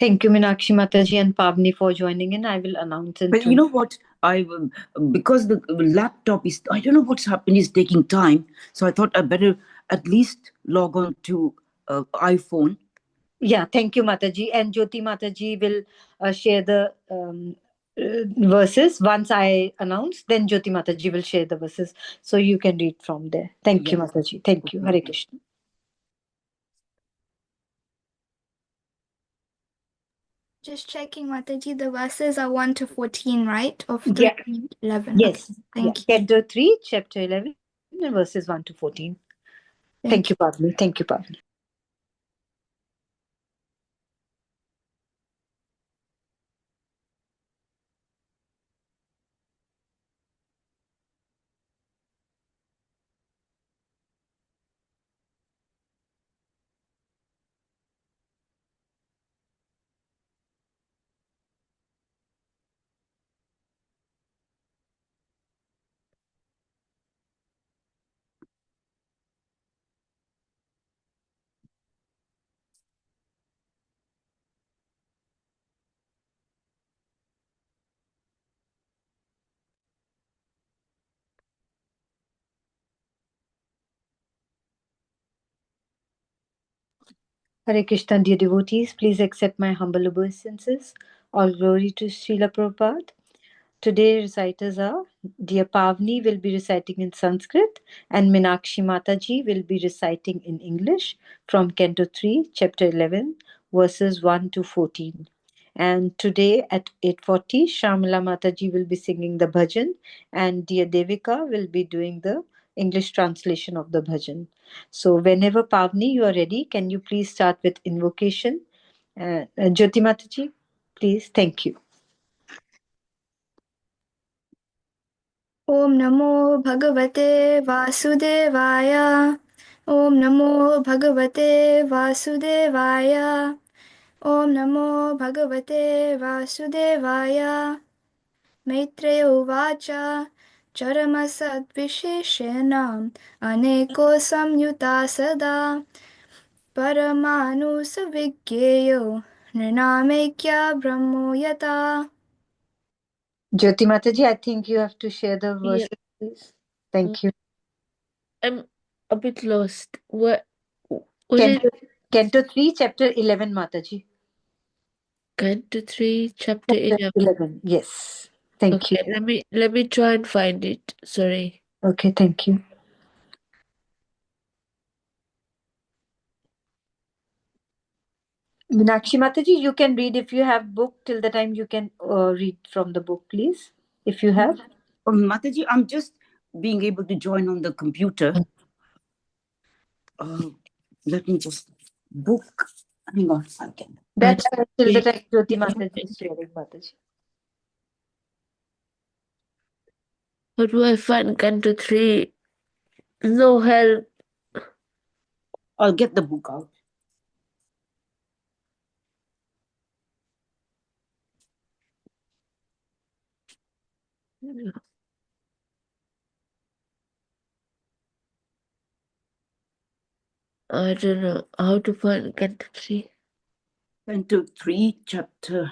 Thank you, Meenakshi Mataji and Pavni, for joining in. I will announce it. But you know what? Because the laptop is, I don't know what's happened, is taking time. So I thought I better at least log on to iPhone. Yeah, thank you, Mataji. And Jyoti Mataji will share the verses once I announce. Then Jyoti Mataji will share the verses, so you can read from there. Thank you, Mataji. Thank you. Hare Krishna. Just checking, Mataji, the verses are 1 to 14, right? Of 3 Yeah. to 11. Yes. Okay, thank you. Canto 3, chapter 11, and verses 1 to 14. Thank you, Pavni. Thank you, Pavni. Hare Krishna, dear devotees, please accept my humble obeisances. All glory to Srila Prabhupada. Today reciters are dear Pavni will be reciting in Sanskrit and Meenakshi Mataji will be reciting in English from Canto 3, Chapter 11, verses 1 to 14. And today at 8:40, Shamala Mataji will be singing the bhajan and dear Devika will be doing the English translation of the bhajan. So whenever Pavni you are ready, can you please start with invocation? Jyoti Mataji, please. Thank you. Om Namo Bhagavate Vasudevaya. Om Namo Bhagavate Vasudevaya. Om Namo Bhagavate Vasudevaya. Maitreya Uvacha Charamasadvisheshenam Aneko Samyuta Sada Paramanu Nrinamekya Brahmo Yata. Jyoti Mataji, I think you have to share the verses, please. Thank you. I'm a bit lost. What Canto 3, Chapter 11, Mataji. Canto 3, Chapter 11. Yes. Thank you. Let me try and find it. Sorry. Okay, thank you. Meenakshi Mataji, you can read if you have book. Till the time you can read from the book, please. If you have. Mataji, I'm just being able to join on the computer. Let me just book. Hang on a second. That's till the time Jyoti Mataji is sharing, Mataji. How do I find Canto 3? No help. I'll get the book out. I don't know how to find Canto 3. Canto 3, Chapter.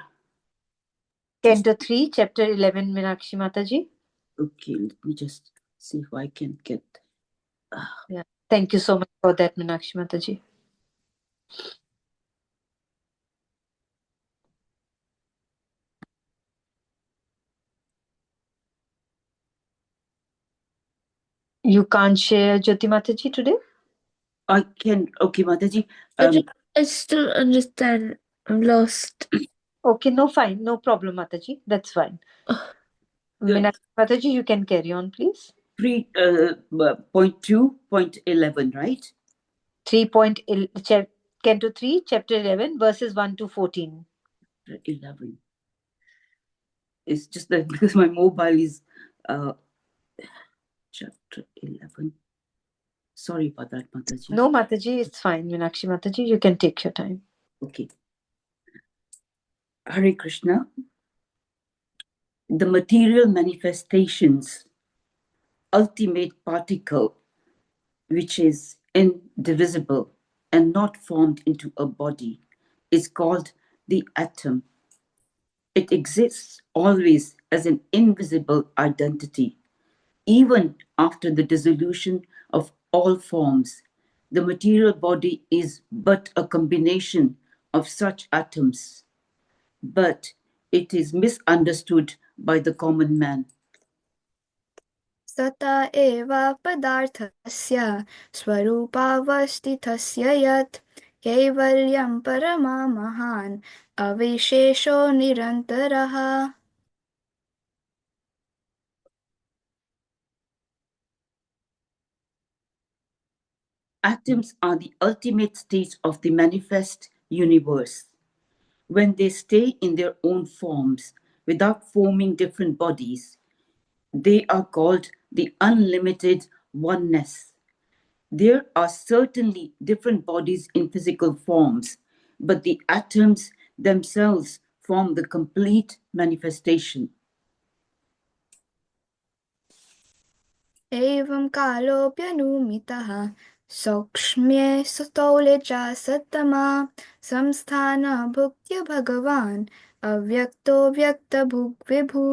Canto 3, Chapter 11, Meenakshi Mataji. Okay, let me just see if I can get. Yeah. Thank you so much for that, Meenakshi Mataji. You can't share Jyoti Mataji today? I can. Okay, Mataji. I still understand. I'm lost. Okay, no, fine. No problem, Mataji. That's fine. Mataji, you can carry on, please. 3.2.11, right? 3.11, Canto 3, Chapter 11, verses 1 to 14. 11. It's just that because my mobile is Chapter 11. Sorry about that, Mataji. No, Mataji, it's fine. Meenakshi Mataji, you can take your time. Okay. Hare Krishna. The material manifestations, ultimate particle, which is indivisible and not formed into a body, is called the atom. It exists always as an invisible identity. Even after the dissolution of all forms, the material body is but a combination of such atoms. But it is misunderstood by the common man. सता एव पदार्थस्य स्वरूपावस्थितस्य यत् कैवल्यं परमा महान् अविशेषो निरन्तरः. Atoms are the ultimate state of the manifest universe. When they stay in their own forms without forming different bodies, they are called the unlimited oneness. There are certainly different bodies in physical forms, but the atoms themselves form the complete manifestation. एवं कालोऽप्यनुमितः सौक्ष्म्ये स्थौले च सत्तमा संस्थानभुक्त्य भगवान् अव्यक्तो व्यक्तभुग्विभू.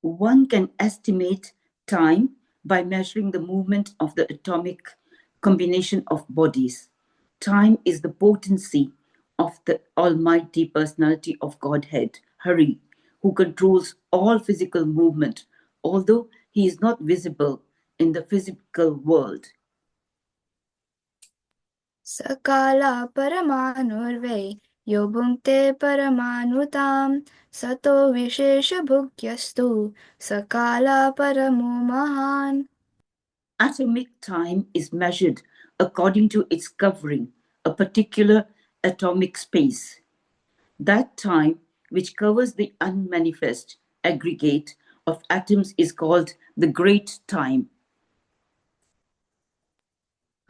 One can estimate time by measuring the movement of the atomic combination of bodies. Time is the potency of the Almighty Personality of Godhead, Hari, who controls all physical movement, although he is not visible in the physical world. सकला परमाणुर्वै यो भुङ्क्ते परमाणुतां सतो विशेषभुक्यस्तु सकला परमो महान्. Atomic time is measured according to its covering a particular atomic space. That time which covers the unmanifest aggregate of atoms is called the great time.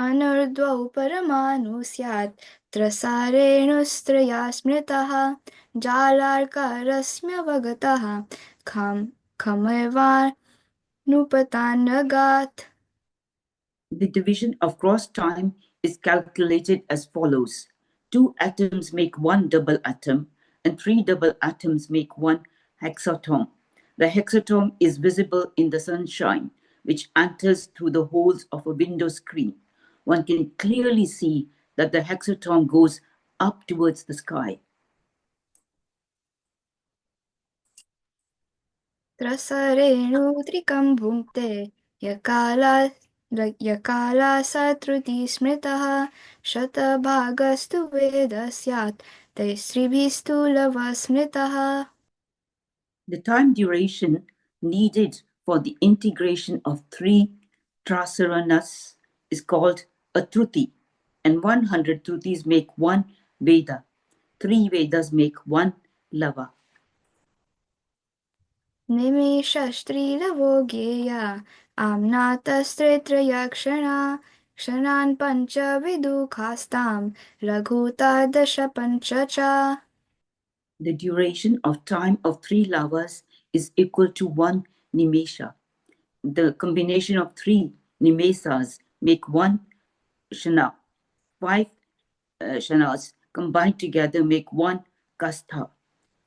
अनूर्ध्वौ परमाणु स्यात् त्रसारेणुस्त्रया स्मृतः जालार्कारस्म्यवगतः खमेवानुपतान्नगात्. The division of gross time is calculated as follows. 2 atoms make 1 double atom, and 3 double atoms make 1 hexatom. The hexatom is visible in the sunshine, which enters through the holes of a window screen. One can clearly see that the hexatom goes up towards the sky. त्रसरेणुत्रिकं भुङ्क्ते यकाला सत्रुति स्मृतः शतभागस्तु वेद स्यात् तैस्त्रिभिस्तु लवस्मृतः. The time duration needed for the integration of 3 trasaranas is called a truti, and 100 trutis make 1 Veda. 3 Vedas make 1 Lava. निमेषस्त्रीलवो ज्ञेया आम्नातस्त्रेत्रया क्षणा क्षणान् पञ्चविदुःखास्तां लघुता दश पञ्च च. The duration of time of 3 lavas is equal to 1 Nimesha. The combination of 3 Nimesas make 1 Shana. 5 Shanas combined together make 1 Kastha,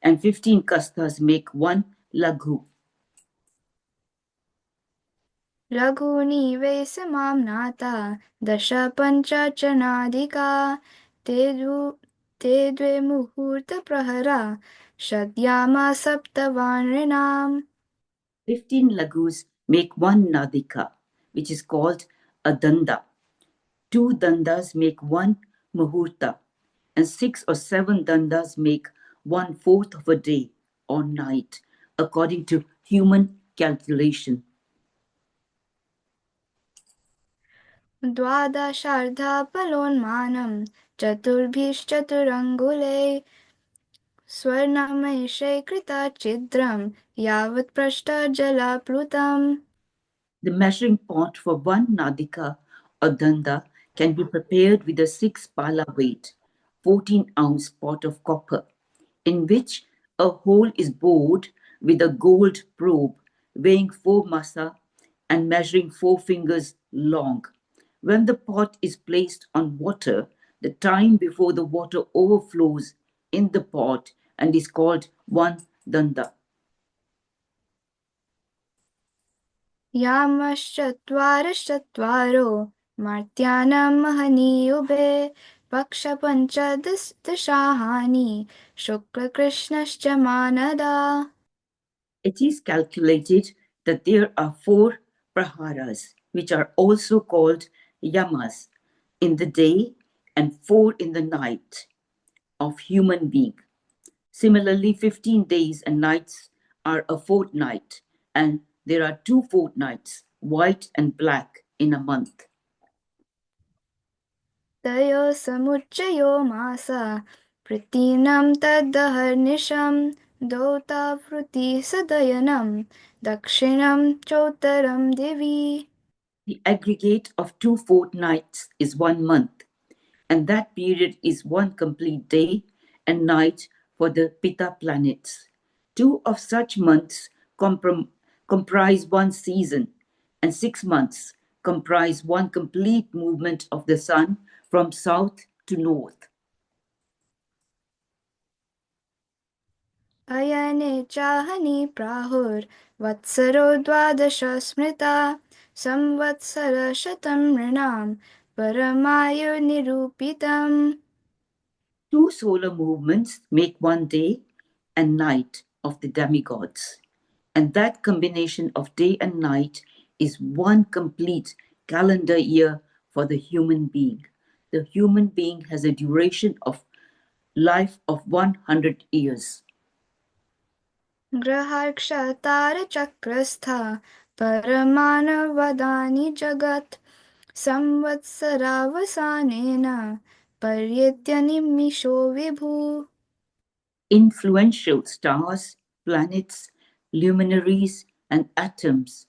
and 15 Kasthas make 1 Laghu. लघूनि वै समाम्नाता दश पञ्चचनाधिका ते द्वे मुहूर्तप्रहरा शद्यामा सप्तवानृणाम्. 15 lagus make 1 nadika, which is called a danda. 2 dandas make 1 muhurta, and 6 or 7 dandas make 1/4 of a day or night, according to human calculation. द्वादशार्धापलोन्मानं चतुर्भिश्चतुरङ्गुले स्वर्णमयशै कृताच्छिद्रं यावत् पृष्ठजलाप्लुतम्. The measuring pot for 1 nadika or danda can be prepared with a 6 pala weight, 14-ounce pot of copper, in which a hole is bored with a gold probe weighing 4 masa and measuring 4 fingers long. When the pot is placed on water, the time before the water overflows in the pot and is called one danda. यामश्चत्वारश्चत्वारो मर्त्यानां महनीयुभे पक्षपञ्चदशाहानि शुक्लकृष्णश्च मानदा. It is calculated that there are 4 praharas, which are also called yamas, in the day and 4 in the night of human being. Similarly, 15 days and nights are a fortnight, and there are 2 fortnights, white and black, in a month. तयो समुच्चयो मासा प्रतीनं तदहर्निशं दौतावृत्ति सदयनं दक्षिणं चोत्तरं दिवि. The aggregate of 2 fortnights is 1 month, and that period is 1 complete day and night for the Pitta planets. 2 of such months comprise 1 season, and 6 months comprise 1 complete movement of the sun from south to north. अयने चाहनि प्राहुर्वत्सरो द्वादश स्मृता संवत्सरशतं नृणां परमायुर्निरूपितम्. 2 solar movements make 1 day and night of the demigods. And that combination of day and night is 1 complete calendar year for the human being. The human being has a duration of life of 100 years. ग्रहाक्षतारचक्रस्था परमानवदानि जगत् संवत्सरावसानेन पर्यत्य निमिषो विभु. Influential stars, planets, luminaries, and atoms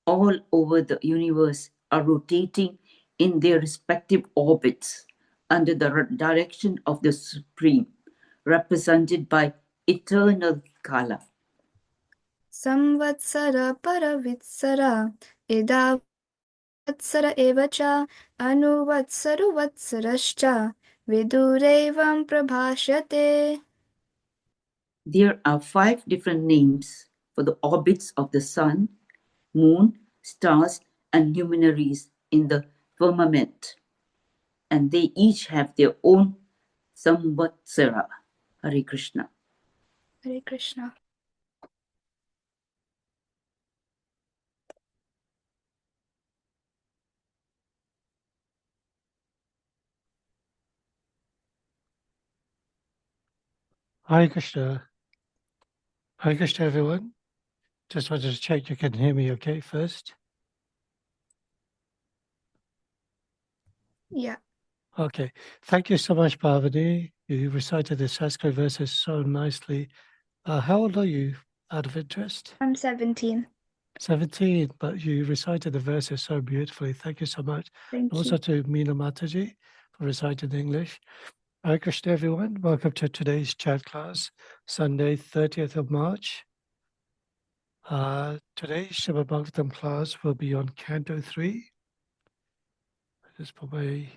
all over the universe are rotating in their respective orbits under the direction of the Supreme, represented by eternal Kala. संवत्सर परवित्सर इदा वत्सर एव च अनुवत्सरुवत्सरश्च विदुरैवं प्रभाष्यते. There are 5 different names for the orbits of the sun, moon, stars, and luminaries in the firmament, and they each have their own Samvatsara. Hare Krishna. Hare Krishna. Hare Krishna. Hare Krishna, everyone. Just wanted to check you can hear me okay first. Yeah. Okay. Thank you so much, Parvati. You recited the Sanskrit verses so nicely. How old are you, out of interest? I'm 17. 17, but you recited the verses so beautifully. Thank you so much. Thank Also you. to Meena Mataji for reciting English. Hare Krishna, everyone. Welcome to today's chat class, Sunday, 30th of March. Today's Srimad Bhagavatam class will be on Canto 3. Just put I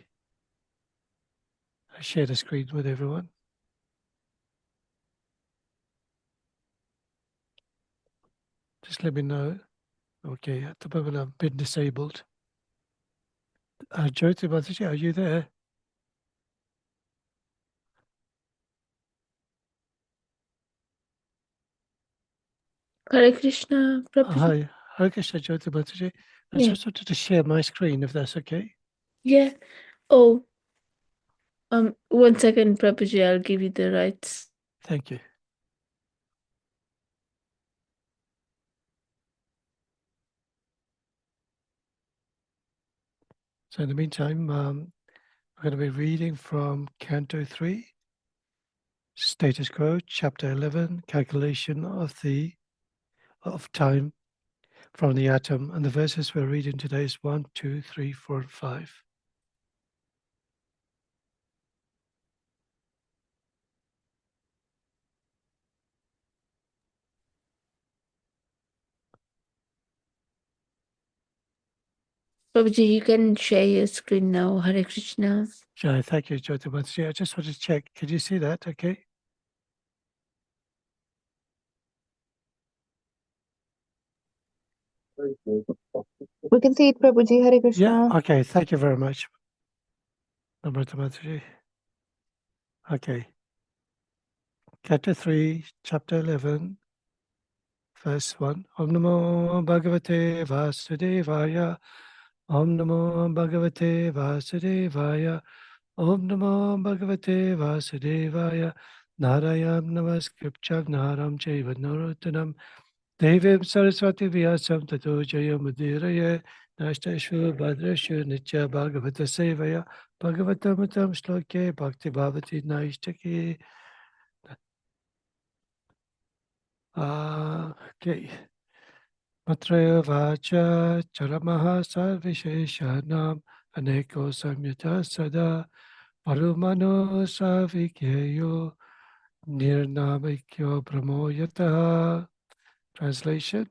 share the screen with everyone. Just let me know. Okay, at the moment I've been disabled. Jyoti Mataji, are you there? Hare Krishna, Prabhuji. Hi, Hare Krishna, Jyoti Mataji. I Yeah. just wanted to share my screen, if that's okay. Yeah. Oh, 1 second, Prabhuji, I'll give you the rights. Thank you. So in the meantime, I'm going to be reading from Canto 3, Status Quo, Chapter 11, Calculation of time from the atom. And the verses we're reading today is 1, 2, 3, 4, and 5. Prabhuji, you can share your screen now. Hare Krishna. Jai, thank you, Jyoti Mataji. I just wanted to check. Can you see that? Okay. We can see it, Prabhuji. Hare Krishna. Yeah, okay, thank you very much. Namrata Mataji. Okay. Canto 3, Chapter 11, Verse 1. Om Namo Bhagavate Vasudevaya. Om Namo Bhagavate Vasudevaya. Om Namo Bhagavate Vasudevaya. Narayam Namaskripcham Naram Chaiva Narottanam Devim Saraswati Vyasam Tato Jayamudiraya Nastashva Bhadrashu Nitya Bhagavata Sevaya Bhagavatamutam Shloke Bhakti Bhavati Naishtaki. Okay. Matraya Vacha Charamaha Sarvisheshanam Aneko Samyata Sada Parumano Savikeyo Nirnamikyo Brahmoyata. Translation.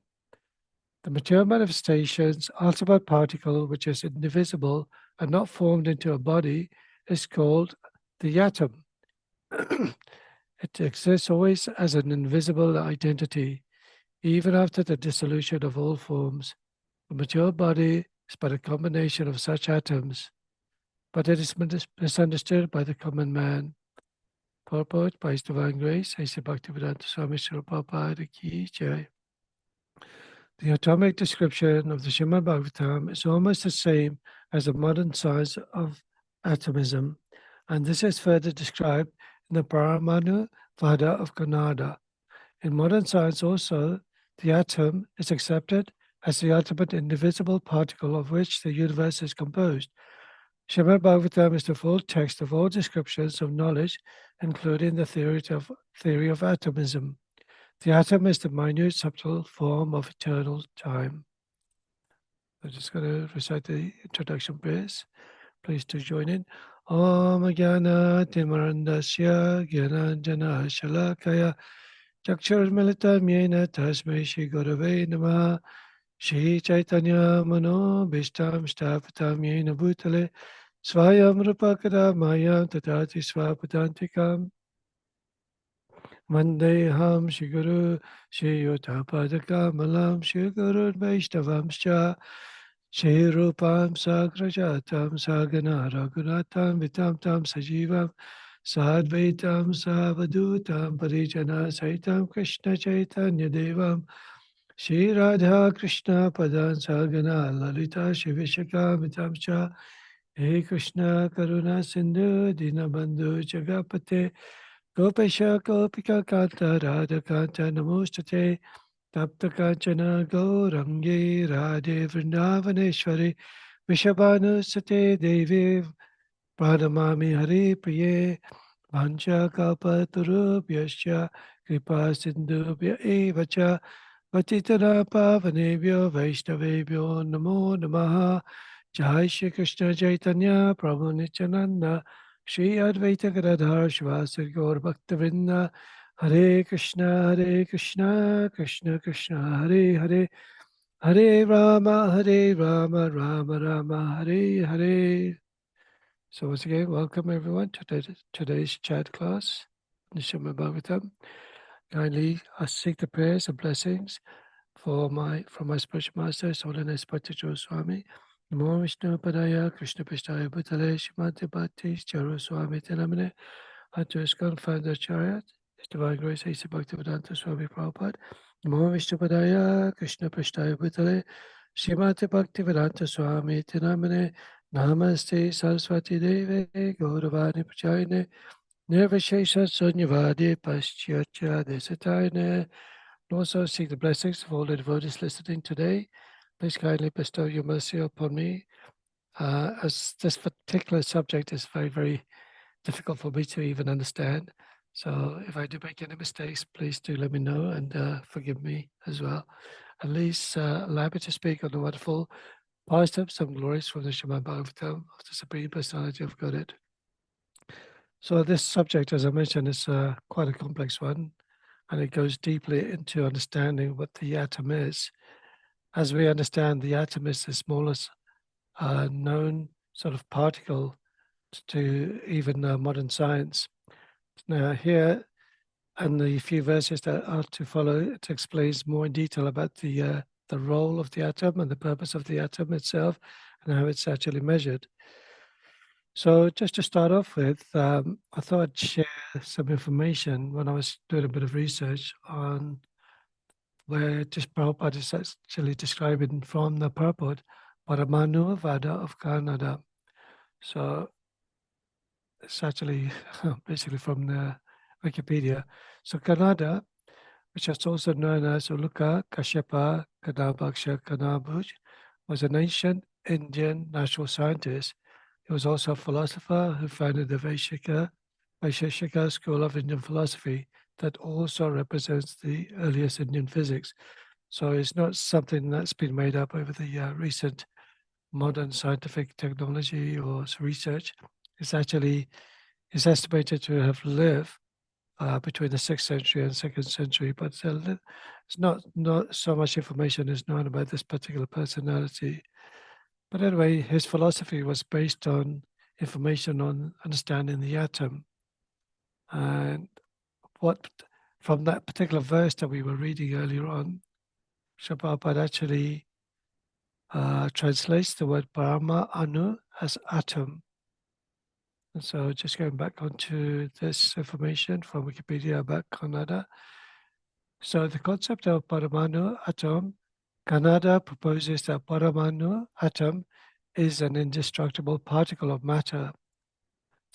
The material manifestations, ultimate particle, which is indivisible and not formed into a body, is called the atom. It exists always as an invisible identity, even after the dissolution of all forms. The material body is but a combination of such atoms, but it is misunderstood by the common man. Purport by His Divine Grace, A.C. Bhaktivedanta Swami Srila Prabhupada Ki Jai. The atomic description of the Srimad Bhagavatam is almost the same as the modern science of atomism, and this is further described in the Paramanu Vada of Kannada. In modern science also, the atom is accepted as the ultimate indivisible particle of which the universe is composed. Srimad Bhagavatam is the full text of all descriptions of knowledge, including the theory of atomism. The atom is the minute, subtle form of eternal time. I'm just going to recite the introduction prayers. Please do join in. Om Jnana Timarandasya Jnananjana Shalakaya Chakshurmilitam Yena Tasmai Shri Gurave Namaha Shri Chaitanya Mano Bhishtam Shtapatam Yena Bhutale Swayam Rupakara Mayam Tatati Swapadantikam Vandeham Shri Guru Shri Yotapadaka Malam Shri Guru Vaishnavamscha Shri Rupam Sagrajatam Sagana Raghunatam Vitam Tam Sajivam Sadvaitam Savadutam Parijana Saitam Krishna Chaitanya Devam Shri Radha Krishna Padan Sagana Lalita Shivishaka Vitamcha He Krishna Karuna Sindhu Dinabandhu Jagapate Gopesha Gopika Kanta Radha Kanta Namostate Tapta Kanchana Gaurangi Radhe Vrindavaneshwari Vishabhanu Sate Devi Pranamami Hari Priye Vancha Kalpatarubhyascha Kripa Sindhubhya Evacha Patitana Pavanebhyo Vaishnavebhyo Namo Namaha Jai Shri Krishna Chaitanya Prabhu Nityananda Shri Advaita Gadadhar Shivasari Gaur Bhaktivinoda Hare Krishna Krishna Krishna Hare Hare Hare Rama Rama Rama Hare Hare. So once again, welcome everyone to today's chat class, Nishama Bhagavatam. Kindly I seek the prayers and blessings from my spiritual master, Holiness Bhattacharya Swami. Namo Vishnu Padaya Krishna Pishtaya Bhutale Shrimati Bhakti Charu Swami Tinamane Hatu Iskon Founder Chariot, His Divine Grace A.C. Bhaktivedanta Swami Prabhupada. Namo Vishnu Padaya Krishna Pishtaya Bhutale Shrimati Bhaktivedanta Swami Tinamane Namaste Saraswati Deve Gauravani Prachayane Nirvishesha Sunyavadi Paschyacha Desatayane. Also seek the blessings of all the devotees listening today. Please kindly bestow your mercy upon me, as this particular subject is very, very difficult for me to even understand. So if I do make any mistakes, please do let me know and forgive me as well. At least allow me to speak on the wonderful pastimes and glories from the Srimad Bhagavatam of the Supreme Personality of Godhead. So this subject, as I mentioned, is quite a complex one, and it goes deeply into understanding what the atom is. As we understand, the atom is the smallest known sort of particle to even modern science. Now here, and the few verses that are to follow, it explains more in detail about the the role of the atom and the purpose of the atom itself and how it's actually measured. So just to start off with, I thought I'd share some information when I was doing a bit of research on where just Prabhupada is actually describing from the purport Paramanu Vada of Canada. So it's actually basically from the Wikipedia. So Canada, which is also known as Uluka Kashyapa Kanabaksha Kanabhuj, was an ancient Indian natural scientist. He was also a philosopher who founded the Vaisheshika school of Indian philosophy that also represents the earliest Indian physics. So it's not something that's been made up over the recent modern scientific technology or research. It's actually is estimated to have lived between the 6th century and 2nd century, but it's not so much information is known about this particular personality. But anyway, his philosophy was based on information on understanding the atom. And what from that particular verse that we were reading earlier on, Prabhupada actually translates the word Parama Anu as atom. And so just going back onto this information from Wikipedia about Kannada. So the concept of Paramanu atom, Kannada proposes that Paramanu atom is an indestructible particle of matter.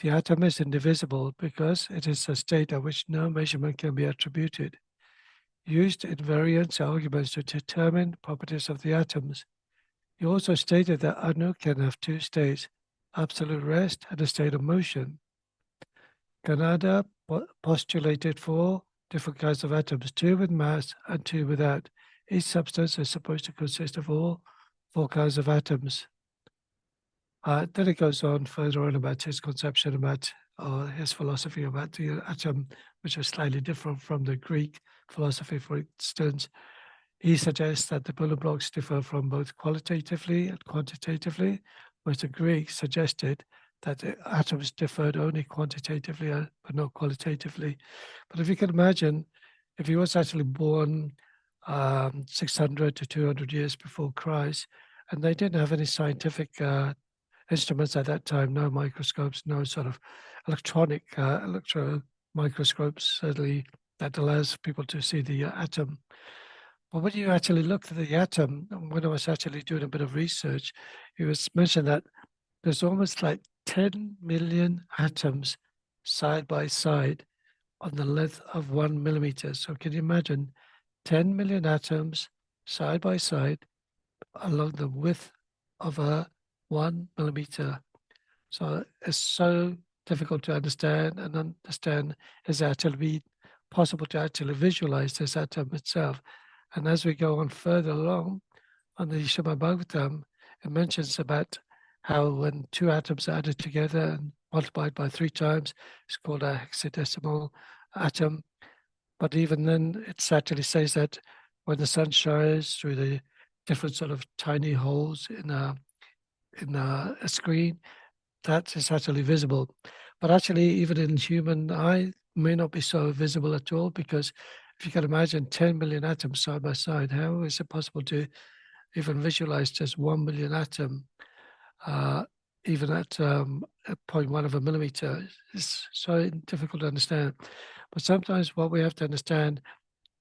The atom is indivisible because it is a state at which no measurement can be attributed. Used in variance arguments to determine properties of the atoms. He also stated that Anu can have two states, absolute rest and a state of motion. Kannada postulated four different kinds of atoms, two with mass and two without. Each substance is supposed to consist of all four kinds of atoms. Then it goes on further on about his conception about his philosophy about the atom, which was slightly different from the Greek philosophy, for instance. He suggests that the building blocks differ from both qualitatively and quantitatively, whereas the Greeks suggested that the atoms differed only quantitatively but not qualitatively. But if you can imagine, if he was actually born 600 to 200 years before Christ, and they didn't have any scientific instruments at that time, no microscopes, no sort of electronic electron microscopes, certainly that allows people to see the atom. But when you actually look at the atom, when I was actually doing a bit of research, it was mentioned that there's almost like 10 million atoms side by side on the length of 1 millimeter. So can you imagine 10 million atoms side by side along the width of a 1 millimeter? So it's so difficult to understand, and understand is actually possible to actually visualize this atom itself. And as we go on further along on the Srimad Bhagavatam, it mentions about how when two atoms are added together and multiplied by 3 times, it's called a hexadecimal atom. But even then, it actually says that when the sun shines through the different sort of tiny holes in a screen, that is actually visible. But actually, even in human eye, may not be so visible at all, because if you can imagine 10 million atoms side by side, how is it possible to even visualize just 1 million atom, even at 0.1 of a millimeter? It's so difficult to understand. But sometimes what we have to understand,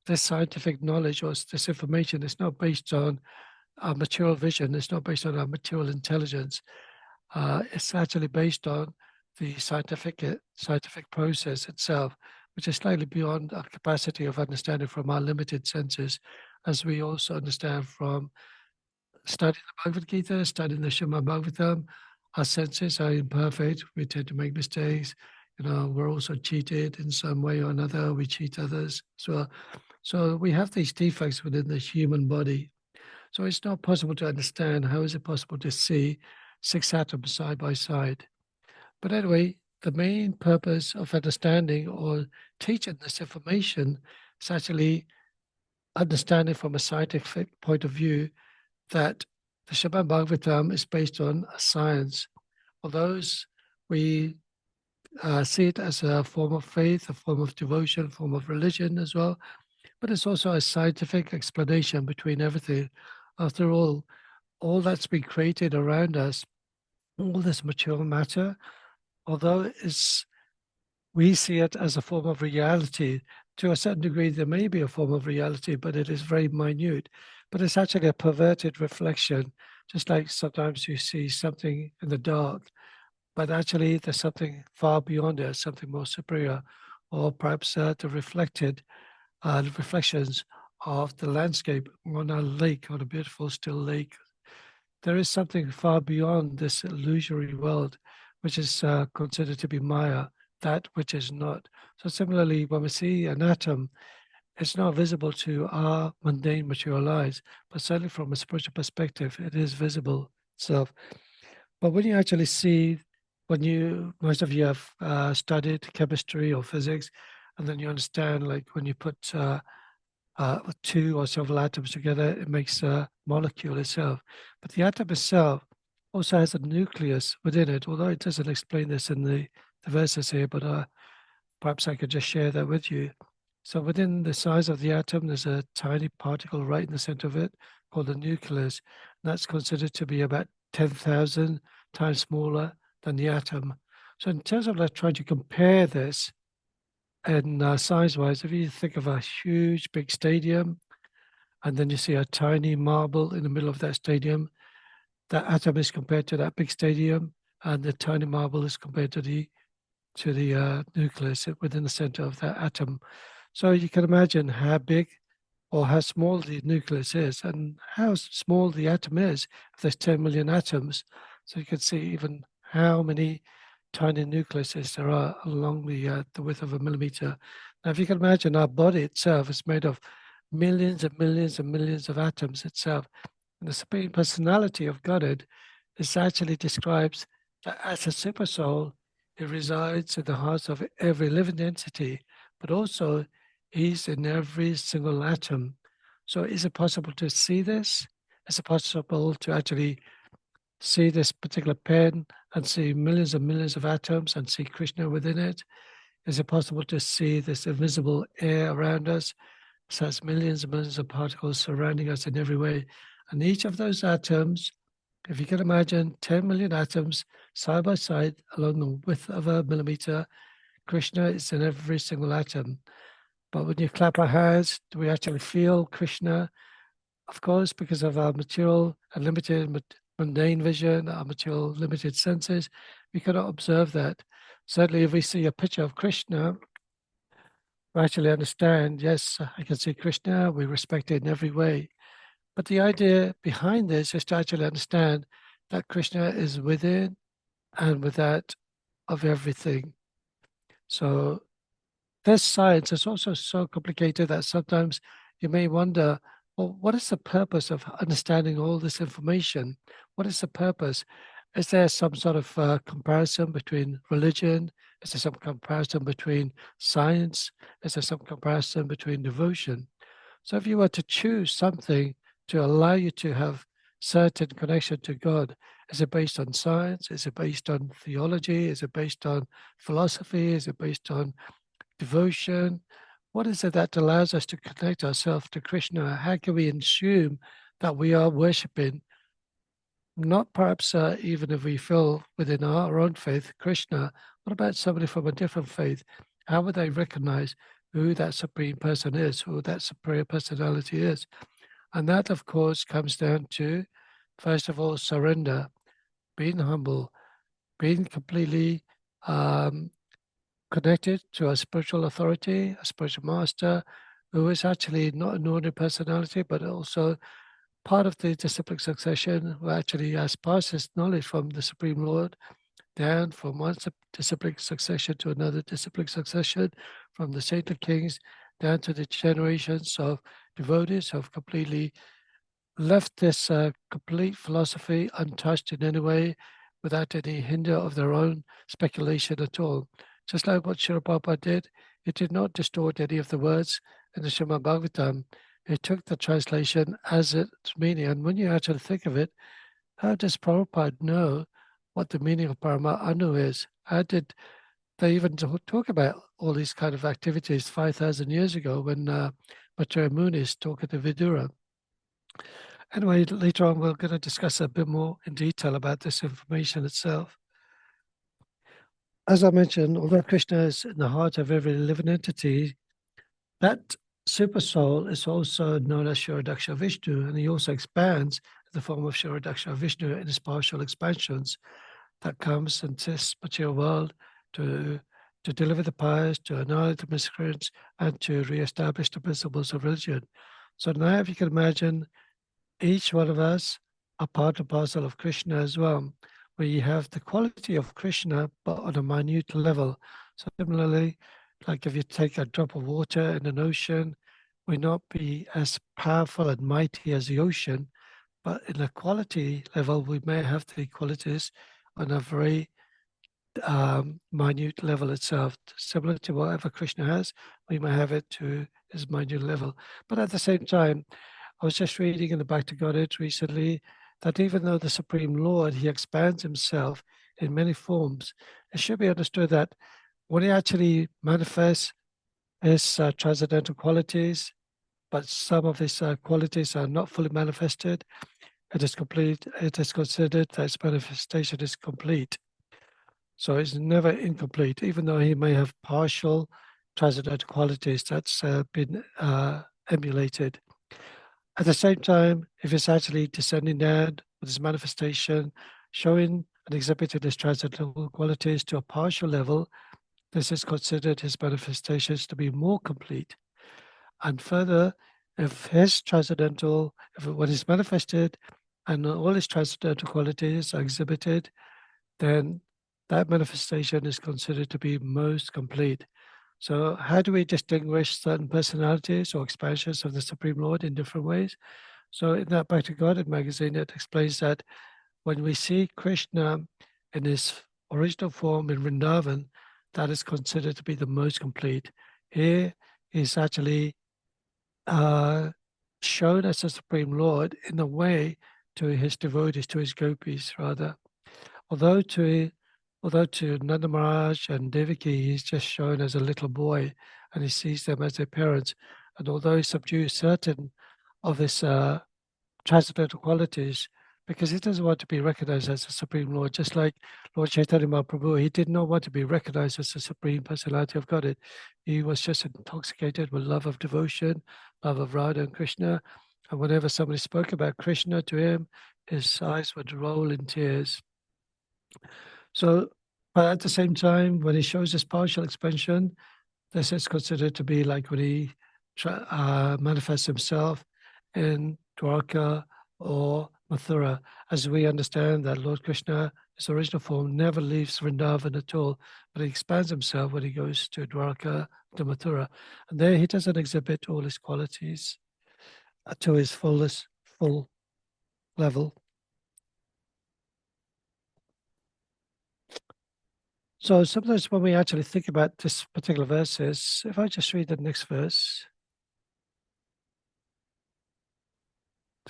this scientific knowledge or this information is not based on our material vision, it's not based on our material intelligence. It's actually based on the scientific process itself, which is slightly beyond our capacity of understanding from our limited senses, as we also understand from studying the Bhagavad Gita, studying the Srimad Bhagavatam. Our senses are imperfect. We tend to make mistakes. We're also cheated in some way or another. We cheat others as well. So we have these defects within the human body. So it's not possible to understand how is it possible to see 6 atoms side by side. But anyway, the main purpose of understanding or teaching this information is actually understanding from a scientific point of view that the Srimad Bhagavatam is based on a science. Although we see it as a form of faith, a form of devotion, a form of religion as well, but it's also a scientific explanation between everything. After all that's been created around us, all this material matter, although we see it as a form of reality, to a certain degree, there may be a form of reality, but it is very minute. But it's actually a perverted reflection, just like sometimes you see something in the dark, but actually there's something far beyond it, something more superior, or perhaps the reflections of the landscape on a lake, on a beautiful still lake. There is something far beyond this illusory world, which is considered to be Maya, that which is not. So similarly, when we see an atom, it's not visible to our mundane material eyes, but certainly from a spiritual perspective, it is visible itself. But when you actually see, most of you have studied chemistry or physics, and then you understand, like when you put two or several atoms together, it makes a molecule itself. But the atom itself also has a nucleus within it, although it doesn't explain this in the verses here, but perhaps I could just share that with you. So within the size of the atom, there's a tiny particle right in the center of it called the nucleus. And that's considered to be about 10,000 times smaller than the atom. So in terms of like trying to compare this, and size-wise, if you think of a huge, big stadium, and then you see a tiny marble in the middle of that stadium, that atom is compared to that big stadium, and the tiny marble is compared to the nucleus within the center of that atom. So you can imagine how big or how small the nucleus is, and how small the atom is if there's 10 million atoms. So you can see even how many tiny nucleuses there are along the width of a millimeter. Now, if you can imagine, our body itself is made of millions and millions and millions of atoms itself. And the Supreme Personality of Godhead is actually describes that as a super soul, it resides in the hearts of every living entity, but also he's in every single atom. So is it possible to see this? Is it possible to actually see this particular pen and see millions and millions of atoms and see Krishna within it? Is it possible to see this invisible air around us? So it's millions and millions of particles surrounding us in every way. And each of those atoms, if you can imagine 10 million atoms side by side along the width of a millimeter, Krishna is in every single atom. But when you clap our hands, do we actually feel Krishna? Of course, because of our material and limited mundane vision, our material limited senses, we cannot observe that. Certainly, if we see a picture of Krishna, we actually understand, yes, I can see Krishna, we respect it in every way. But the idea behind this is to actually understand that Krishna is within and without of everything. So this science is also so complicated that sometimes you may wonder, well, what is the purpose of understanding all this information? What is the purpose? Is there some sort of comparison between religion? Is there some comparison between science? Is there some comparison between devotion? So if you were to choose something to allow you to have certain connection to God, is it based on science? Is it based on theology? Is it based on philosophy? Is it based on devotion? What is it that allows us to connect ourselves to Krishna? How can we assume that we are worshipping, not perhaps even if we feel within our own faith, Krishna? What about somebody from a different faith? How would they recognize who that supreme person is, who that superior personality is? And that, of course, comes down to, first of all, surrender, being humble, being completely connected to a spiritual authority, a spiritual master, who is actually not an ordinary personality, but also part of the disciplic succession, who actually has passed his knowledge from the Supreme Lord down from one disciplic succession to another disciplic succession, from the saintly kings down to the generations of devotees who have completely left this complete philosophy untouched in any way, without any hinder of their own speculation at all. Just like what Srila Prabhupada did, he did not distort any of the words in the Srimad Bhagavatam. He took the translation as its meaning. And when you actually think of it, how does Prabhupada know what the meaning of Parama Anu is? How did they even talk about all these kind of activities 5,000 years ago when Mature Munis talking to Vidura. Anyway, later on, we're going to discuss a bit more in detail about this information itself. As I mentioned, although Krishna is in the heart of every living entity, that super soul is also known as Shuradaksha Vishnu, and he also expands in the form of Shuradaksha Vishnu in his partial expansions that comes into this material world to deliver the pious, to annihilate the miscreants, and to re-establish the principles of religion. So now, if you can imagine, each one of us are part and parcel of Krishna as well, where you have the quality of Krishna, but on a minute level. So similarly, like if you take a drop of water in an ocean, we not be as powerful and mighty as the ocean, but in a quality level, we may have the qualities on a very minute level itself, similar to whatever Krishna has, we may have it to his minute level. But at the same time, I was just reading in the Back to Godhead recently that even though the Supreme Lord, he expands himself in many forms, it should be understood that when he actually manifests his transcendental qualities, but some of his qualities are not fully manifested, it is complete. It is considered that its manifestation is complete. So it's never incomplete, even though he may have partial transcendental qualities that's been emulated. At the same time, if it's actually descending down with his manifestation, showing and exhibiting his transcendental qualities to a partial level, this is considered his manifestations to be more complete. And further, if his transcendental, when he's manifested and all his transcendental qualities are exhibited, then that manifestation is considered to be most complete. So how do we distinguish certain personalities or expansions of the Supreme Lord in different ways? So in that Back to Godhead magazine, it explains that when we see Krishna in his original form in Vrindavan, that is considered to be the most complete. Here is actually shown as the Supreme Lord in a way to his devotees, to his gopis rather. Although to Nanda Maharaj and Devaki, he's just shown as a little boy and he sees them as their parents. And although he subdues certain of his transcendental qualities, because he doesn't want to be recognized as the Supreme Lord, just like Lord Chaitanya Mahaprabhu, he did not want to be recognized as the Supreme Personality of Godhead. He was just intoxicated with love of devotion, love of Radha and Krishna. And whenever somebody spoke about Krishna to him, his eyes would roll in tears. So, but at the same time, when he shows this partial expansion, this is considered to be like when he manifests himself in Dwarka or Mathura, as we understand that Lord Krishna, his original form, never leaves Vrindavan at all, but he expands himself when he goes to Dwarka, to Mathura. And there he doesn't exhibit all his qualities to his full level. So sometimes when we actually think about this particular verses, if I just read the next verse,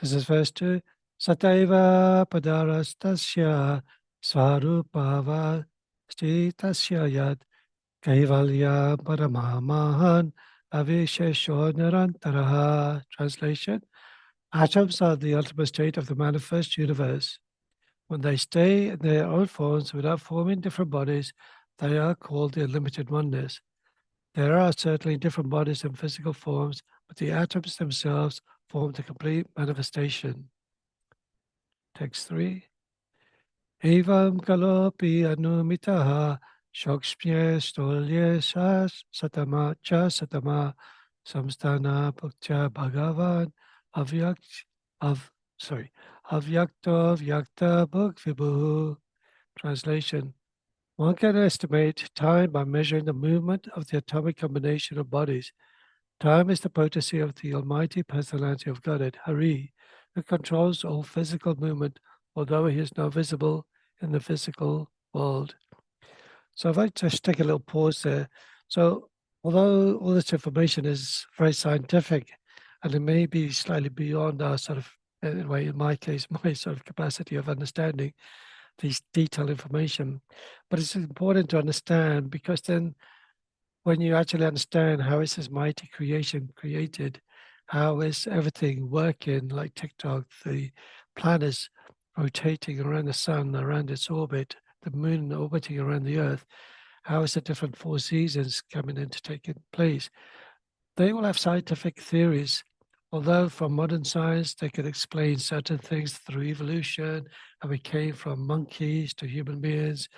this is verse 2. Sataiva padarastasya svarupava stitasya yad kaivalya paramamahan avishesho nirantaraha. Translation: Atoms are the ultimate state of the manifest universe. When they stay in their own forms without forming different bodies, they are called the unlimited oneness. There are certainly different bodies and physical forms, but the atoms themselves form the complete manifestation. Text 3. Evam kalopi anumitaha shokshmye stolye satama cha satama samstana bhaktya bhagavan avyakto vyakta bhakvibhu. Translation: One can estimate time by measuring the movement of the atomic combination of bodies. Time is the potency of the Almighty Personality of Godhead, Hari, who controls all physical movement, although he is not visible in the physical world. So if I just take a little pause there. So although all this information is very scientific, and it may be slightly beyond our sort of, anyway, in my case, my sort of capacity of understanding these detailed information, but it's important to understand, because then when you actually understand how is this mighty creation created, How is everything working, like TikTok? The planets rotating around the sun, around its orbit, the moon orbiting around the earth. How is the different four seasons coming into taking place? They will have scientific theories, although from modern science they could explain certain things through evolution, how we came from monkeys to human beings,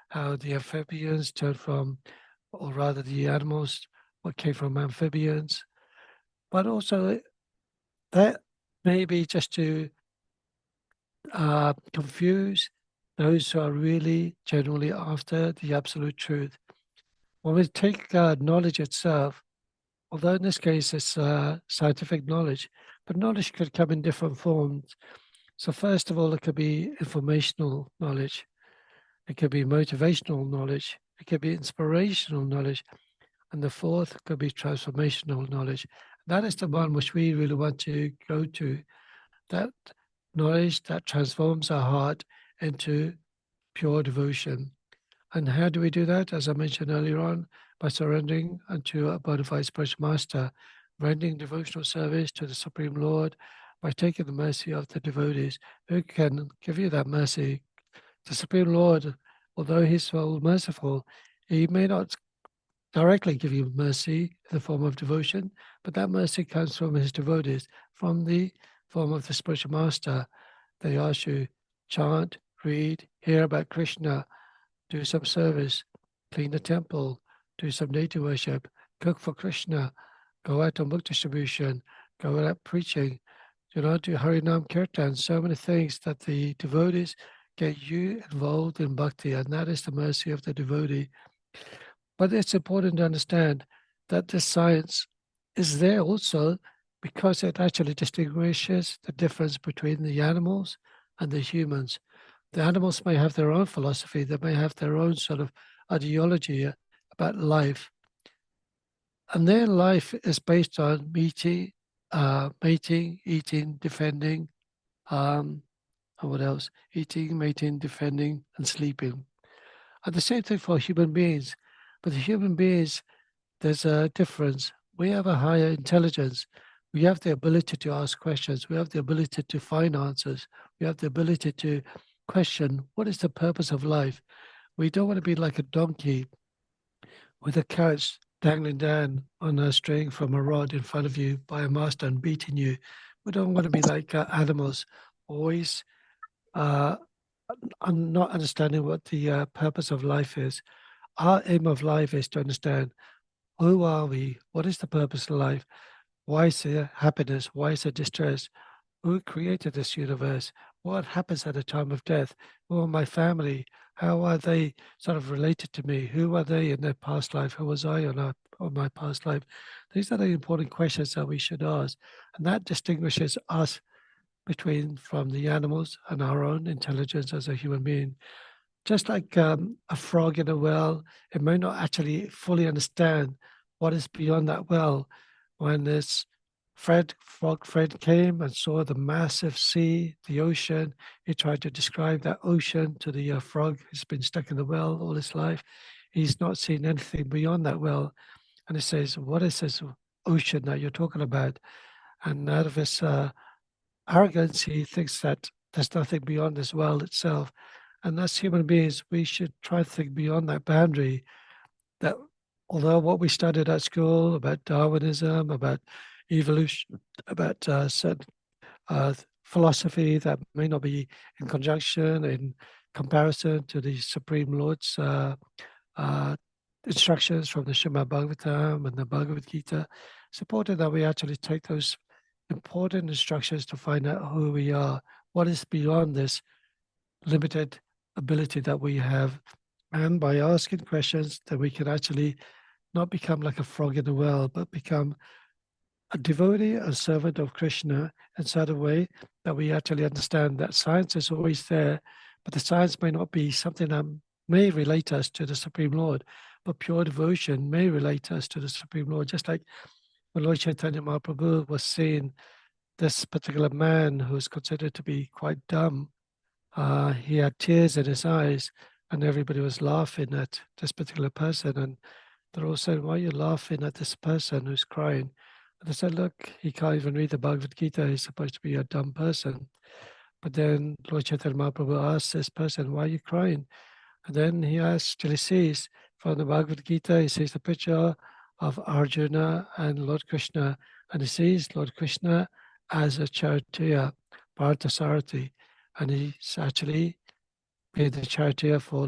how the amphibians turned from, or rather the animals, what came from amphibians. But also that may be just to confuse those who are really genuinely after the absolute truth. When we take knowledge itself, although in this case it's scientific knowledge, but knowledge could come in different forms. So first of all, it could be informational knowledge. It could be motivational knowledge. It could be inspirational knowledge. And the fourth could be transformational knowledge. That is the one which we really want to go to. That knowledge that transforms our heart into pure devotion. And how do we do that? As I mentioned earlier on, by surrendering unto a bona fide spiritual master, rendering devotional service to the Supreme Lord, by taking the mercy of the devotees who can give you that mercy. The Supreme Lord, although He's so merciful, He may not directly give you mercy in the form of devotion, but that mercy comes from His devotees, from the form of the spiritual master. They ask you, chant, read, hear about Krishna, do some service, clean the temple, do some deity worship, cook for Krishna, go out on book distribution, go out preaching, do Harinam Kirtan, so many things that the devotees get you involved in bhakti, and that is the mercy of the devotee. But it's important to understand that this science is there also because it actually distinguishes the difference between the animals and the humans. The animals may have their own philosophy, they may have their own sort of ideology about life. And their life is based on mating, eating, defending, and what else? Eating, mating, defending, and sleeping. And the same thing for human beings. But the human beings, there's a difference. We have a higher intelligence. We have the ability to ask questions. We have the ability to find answers. We have the ability to question, what is the purpose of life? We don't want to be like a donkey with a carrot dangling down on a string from a rod in front of you by a master and beating you. We don't want to be like animals, always not understanding what the purpose of life is. Our aim of life is to understand, who are we? What is the purpose of life? Why is there happiness? Why is there distress? Who created this universe? What happens at the time of death? Who are my family? How are they sort of related to me? Who are they in their past life? Who was I on my past life? These are the important questions that we should ask. And that distinguishes us from the animals and our own intelligence as a human being. Just like a frog in a well, it may not actually fully understand what is beyond that well. When this frog Fred came and saw the massive sea, the ocean, he tried to describe that ocean to the frog who's been stuck in the well all his life. He's not seen anything beyond that well. And he says, what is this ocean that you're talking about? And out of his arrogance, he thinks that there's nothing beyond this world itself. And as human beings, we should try to think beyond that boundary. That although what we studied at school about Darwinism, about evolution, about certain philosophy that may not be in conjunction, in comparison to the Supreme Lord's instructions from the Srimad Bhagavatam and the Bhagavad Gita, it's important that we actually take those important instructions to find out who we are, what is beyond this limited ability that we have. And by asking questions, that we can actually not become like a frog in the well, but become a devotee, a servant of Krishna in such a way that we actually understand that science is always there, but the science may not be something that may relate us to the Supreme Lord, but pure devotion may relate us to the Supreme Lord. Just like when Lord Chaitanya Mahaprabhu was seeing this particular man who was considered to be quite dumb, he had tears in his eyes, and everybody was laughing at this particular person. And they're all saying, why are you laughing at this person who's crying? And they said, look, he can't even read the Bhagavad Gita. He's supposed to be a dumb person. But then Lord Chaitanya Mahaprabhu asked this person, why are you crying? And then he asked, till he sees from the Bhagavad Gita, he sees the picture of Arjuna and Lord Krishna, and he sees Lord Krishna as a charioteer, Parthasarathi, and he's actually being the charioteer for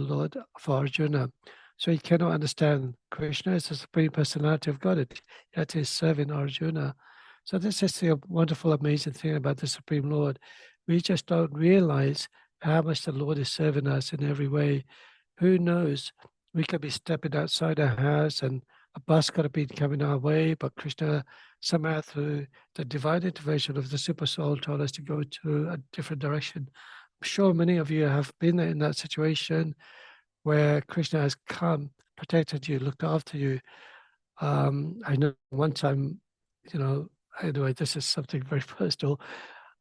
Arjuna. So he cannot understand Krishna is the Supreme Personality of Godhead, yet he's serving Arjuna. So this is the wonderful, amazing thing about the Supreme Lord. We just don't realize how much the Lord is serving us in every way. Who knows? We could be stepping outside our house and a bus could have been coming our way, but Krishna somehow through the divine intervention of the Super Soul told us to go to a different direction. I'm sure many of you have been in that situation where Krishna has come, protected you, looked after you. I know one time, anyway, this is something very personal.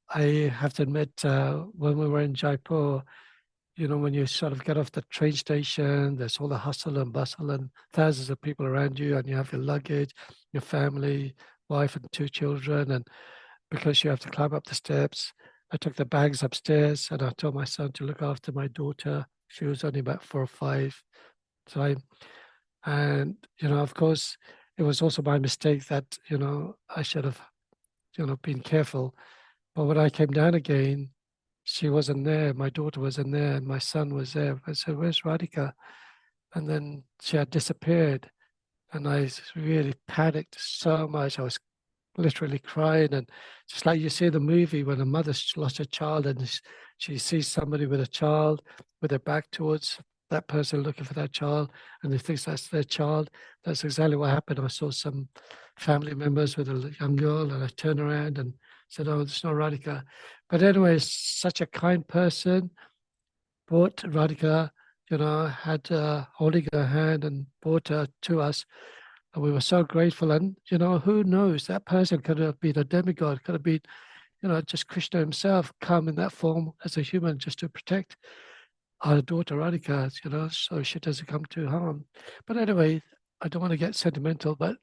I have to admit, when we were in Jaipur, when you sort of get off the train station, there's all the hustle and bustle and thousands of people around you, and you have your luggage, your family, wife and 2 children, and because you have to climb up the steps, I took the bags upstairs and I told my son to look after my daughter. She was only about 4 or 5 time. And, of course, it was also my mistake that, I should have, been careful. But when I came down again, she wasn't there. My daughter wasn't there and my son was there. I said, where's Radhika? And then she had disappeared. And I really panicked so much. I was literally crying, and just like you see the movie when a mother's lost a child and she sees somebody with a child with their back towards that person looking for that child and they thinks that's their child. That's exactly what happened. I saw some family members with a young girl and I turned around and said, oh, it's not Radhika. But anyway, such a kind person brought Radhika, had holding her hand and brought her to us. And we were so grateful. And, who knows, that person could have been a demigod, could have been, just Krishna himself come in that form as a human just to protect our daughter Radhika, so she doesn't come to harm. But anyway, I don't want to get sentimental, but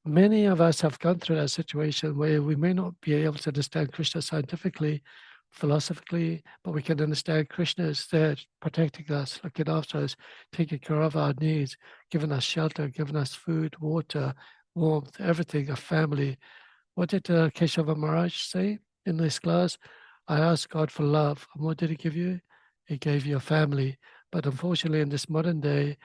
many of us have gone through that situation where we may not be able to understand Krishna scientifically, philosophically, but we can understand Krishna is there protecting us, looking after us, taking care of our needs, giving us shelter, giving us food, water, warmth, everything, a family. What did Keshava Maharaj say in this class? I asked God for love. And what did he give you? He gave you a family. But unfortunately, in this modern day,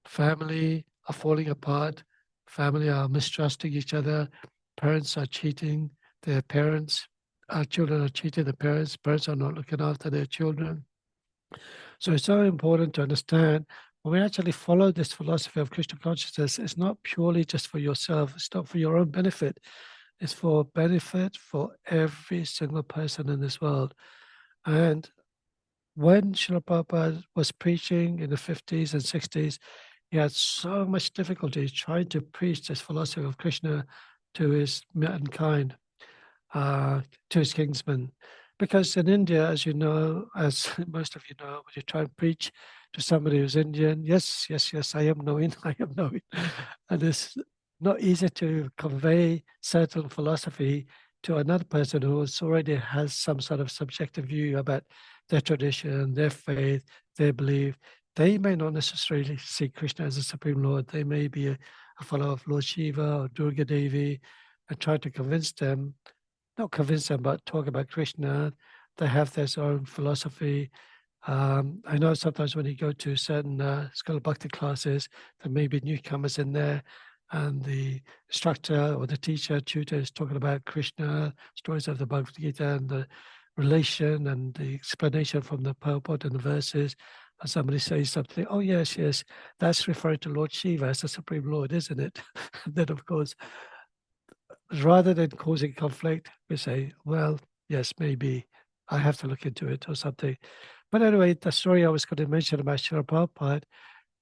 family are falling apart. Family are mistrusting each other. Parents are cheating their parents. Our children are cheating the parents. Parents are not looking after their children. So it's so important to understand when we actually follow this philosophy of Krishna consciousness, it's not purely just for yourself. It's not for your own benefit. It's for benefit for every single person in this world. And when Srila Prabhupada was preaching in the 50s and 60s, he had so much difficulty trying to preach this philosophy of Krishna to his mankind, to his kinsmen. Because in India, as you know, as most of you know, when you try and preach to somebody who's Indian, yes, I am knowing, and it's not easy to convey certain philosophy to another person who already has some sort of subjective view about their tradition, their faith, their belief. They may not necessarily see Krishna as a Supreme Lord. They may be a follower of Lord Shiva or Durga Devi and try to convince them, not convince them, but talk about Krishna. They have their own philosophy. I know sometimes when you go to certain school bhakti classes, there may be newcomers in there, and the instructor or the teacher, tutor is talking about Krishna, stories of the Bhagavad Gita, and the relation and the explanation from the purport and the verses. And somebody says something, oh, yes, that's referring to Lord Shiva as the Supreme Lord, isn't it? Then, of course, rather than causing conflict, we say, well, yes, maybe I have to look into it or something. But anyway, the story I was going to mention about Srila Prabhupada.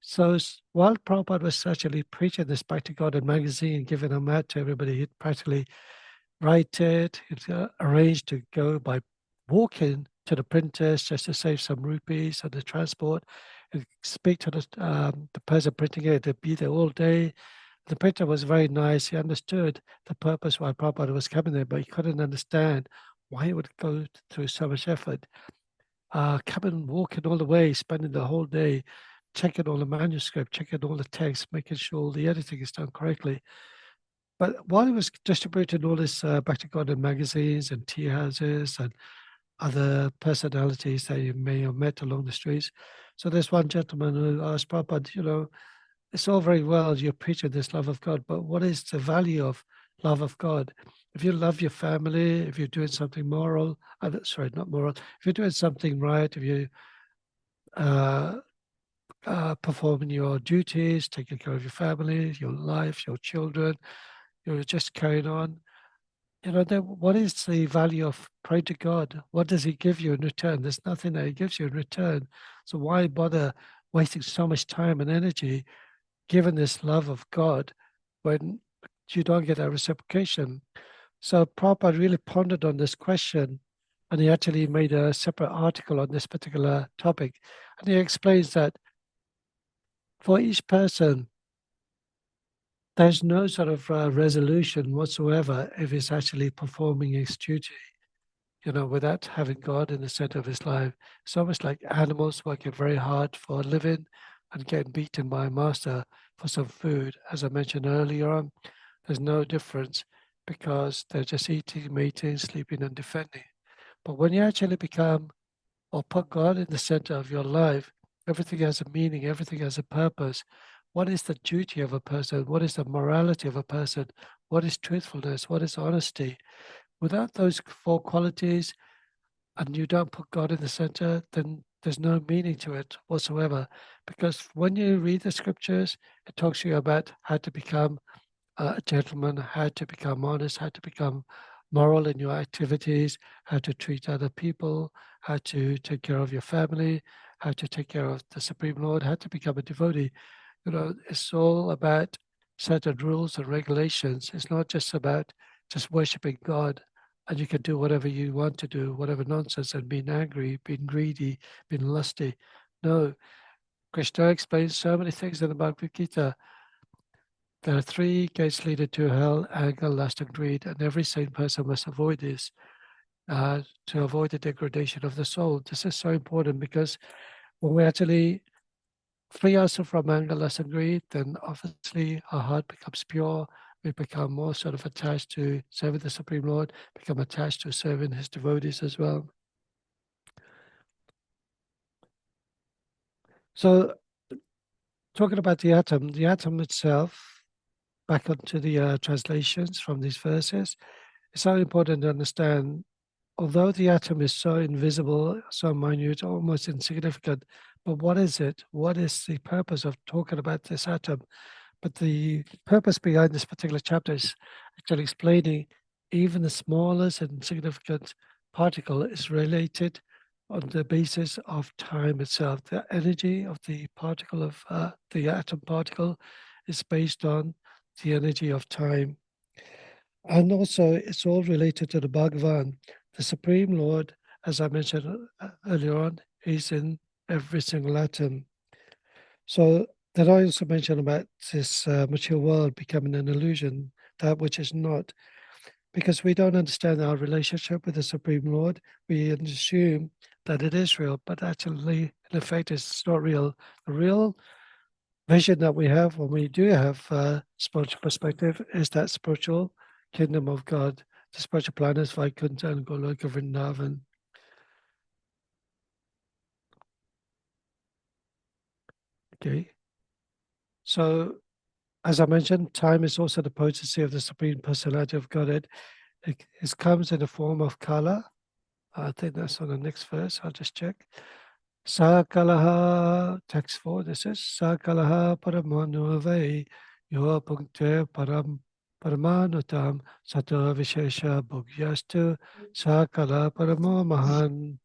So while Prabhupada was actually preaching this Back to God magazine, giving them out to everybody, he'd practically write it, he'd arrange to go by walking to the printers just to save some rupees on the transport, and speak to the person printing it. They'd be there all day. The preacher was very nice. He understood the purpose why Prabhupada was coming there, but he couldn't understand why he would go through so much effort. Coming, walking all the way, spending the whole day checking all the manuscript, checking all the text, making sure the editing is done correctly. But while he was distributing all this Back to God in magazines and tea houses and other personalities that you may have met along the streets, so there's one gentleman who asked Prabhupada, it's all very well you're preaching this love of God, but what is the value of love of God? If you love your family, if you're doing something moral, sorry, not moral, if you're doing something right, if you performing your duties, taking care of your family, your life, your children, you're just carrying on. Then what is the value of praying to God? What does He give you in return? There's nothing that He gives you in return. So why bother wasting so much time and energy given this love of God when you don't get that reciprocation? So Prabhupada really pondered on this question, and he actually made a separate article on this particular topic. And he explains that for each person, there's no sort of resolution whatsoever if he's actually performing his duty, without having God in the center of his life. It's almost like animals working very hard for a living and getting beaten by a master for some food. As I mentioned earlier on, there's no difference because they're just eating, mating, sleeping, and defending. But when you actually become or put God in the center of your life, everything has a meaning, everything has a purpose. What is the duty of a person? What is the morality of a person? What is truthfulness? What is honesty? Without those four qualities, and you don't put God in the center, then there's no meaning to it whatsoever. Because when you read the scriptures, it talks to you about how to become a gentleman, how to become honest, how to become moral in your activities, how to treat other people, how to take care of your family, how to take care of the Supreme Lord, how to become a devotee. It's all about certain rules and regulations. It's not just about just worshiping God and you can do whatever you want to do, whatever nonsense, and being angry, being greedy, being lusty. No, Krishna explains so many things in the Bhagavad Gita. There are three gates leading to hell: anger, lust, and greed, and every sane person must avoid this to avoid the degradation of the soul. This is so important because when we actually free ourselves from anger, lust, and greed, then obviously our heart becomes pure. We become more sort of attached to serving the Supreme Lord, become attached to serving His devotees as well. So, talking about the atom itself, back onto the translations from these verses, it's so important to understand, although the atom is so invisible, so minute, almost insignificant, but what is it? What is the purpose of talking about this atom? But the purpose behind this particular chapter is actually explaining even the smallest and insignificant particle is related on the basis of time itself. The energy of the particle of the atom particle is based on the energy of time. And also, it's all related to the Bhagavan. The Supreme Lord, as I mentioned earlier on, is in every single atom. So that I also mentioned about this mature world becoming an illusion, that which is not, because we don't understand our relationship with the Supreme Lord. We assume that it is real, but actually, in effect, it's not real. The real vision that we have when we do have spiritual perspective is that spiritual kingdom of God, the spiritual planets, Vaikuntha and Goloka Vrindavan. Okay. So, as I mentioned, time is also the potency of the Supreme Personality of Godhead. It comes in the form of kala. I think that's on the next verse. I'll just check. Sakalaha, text 4, this is Sakalaha Paramanuvai Yo Punkte Paramanutam Sato Vishesha Bhugyastu Sakala Paramo Mahan.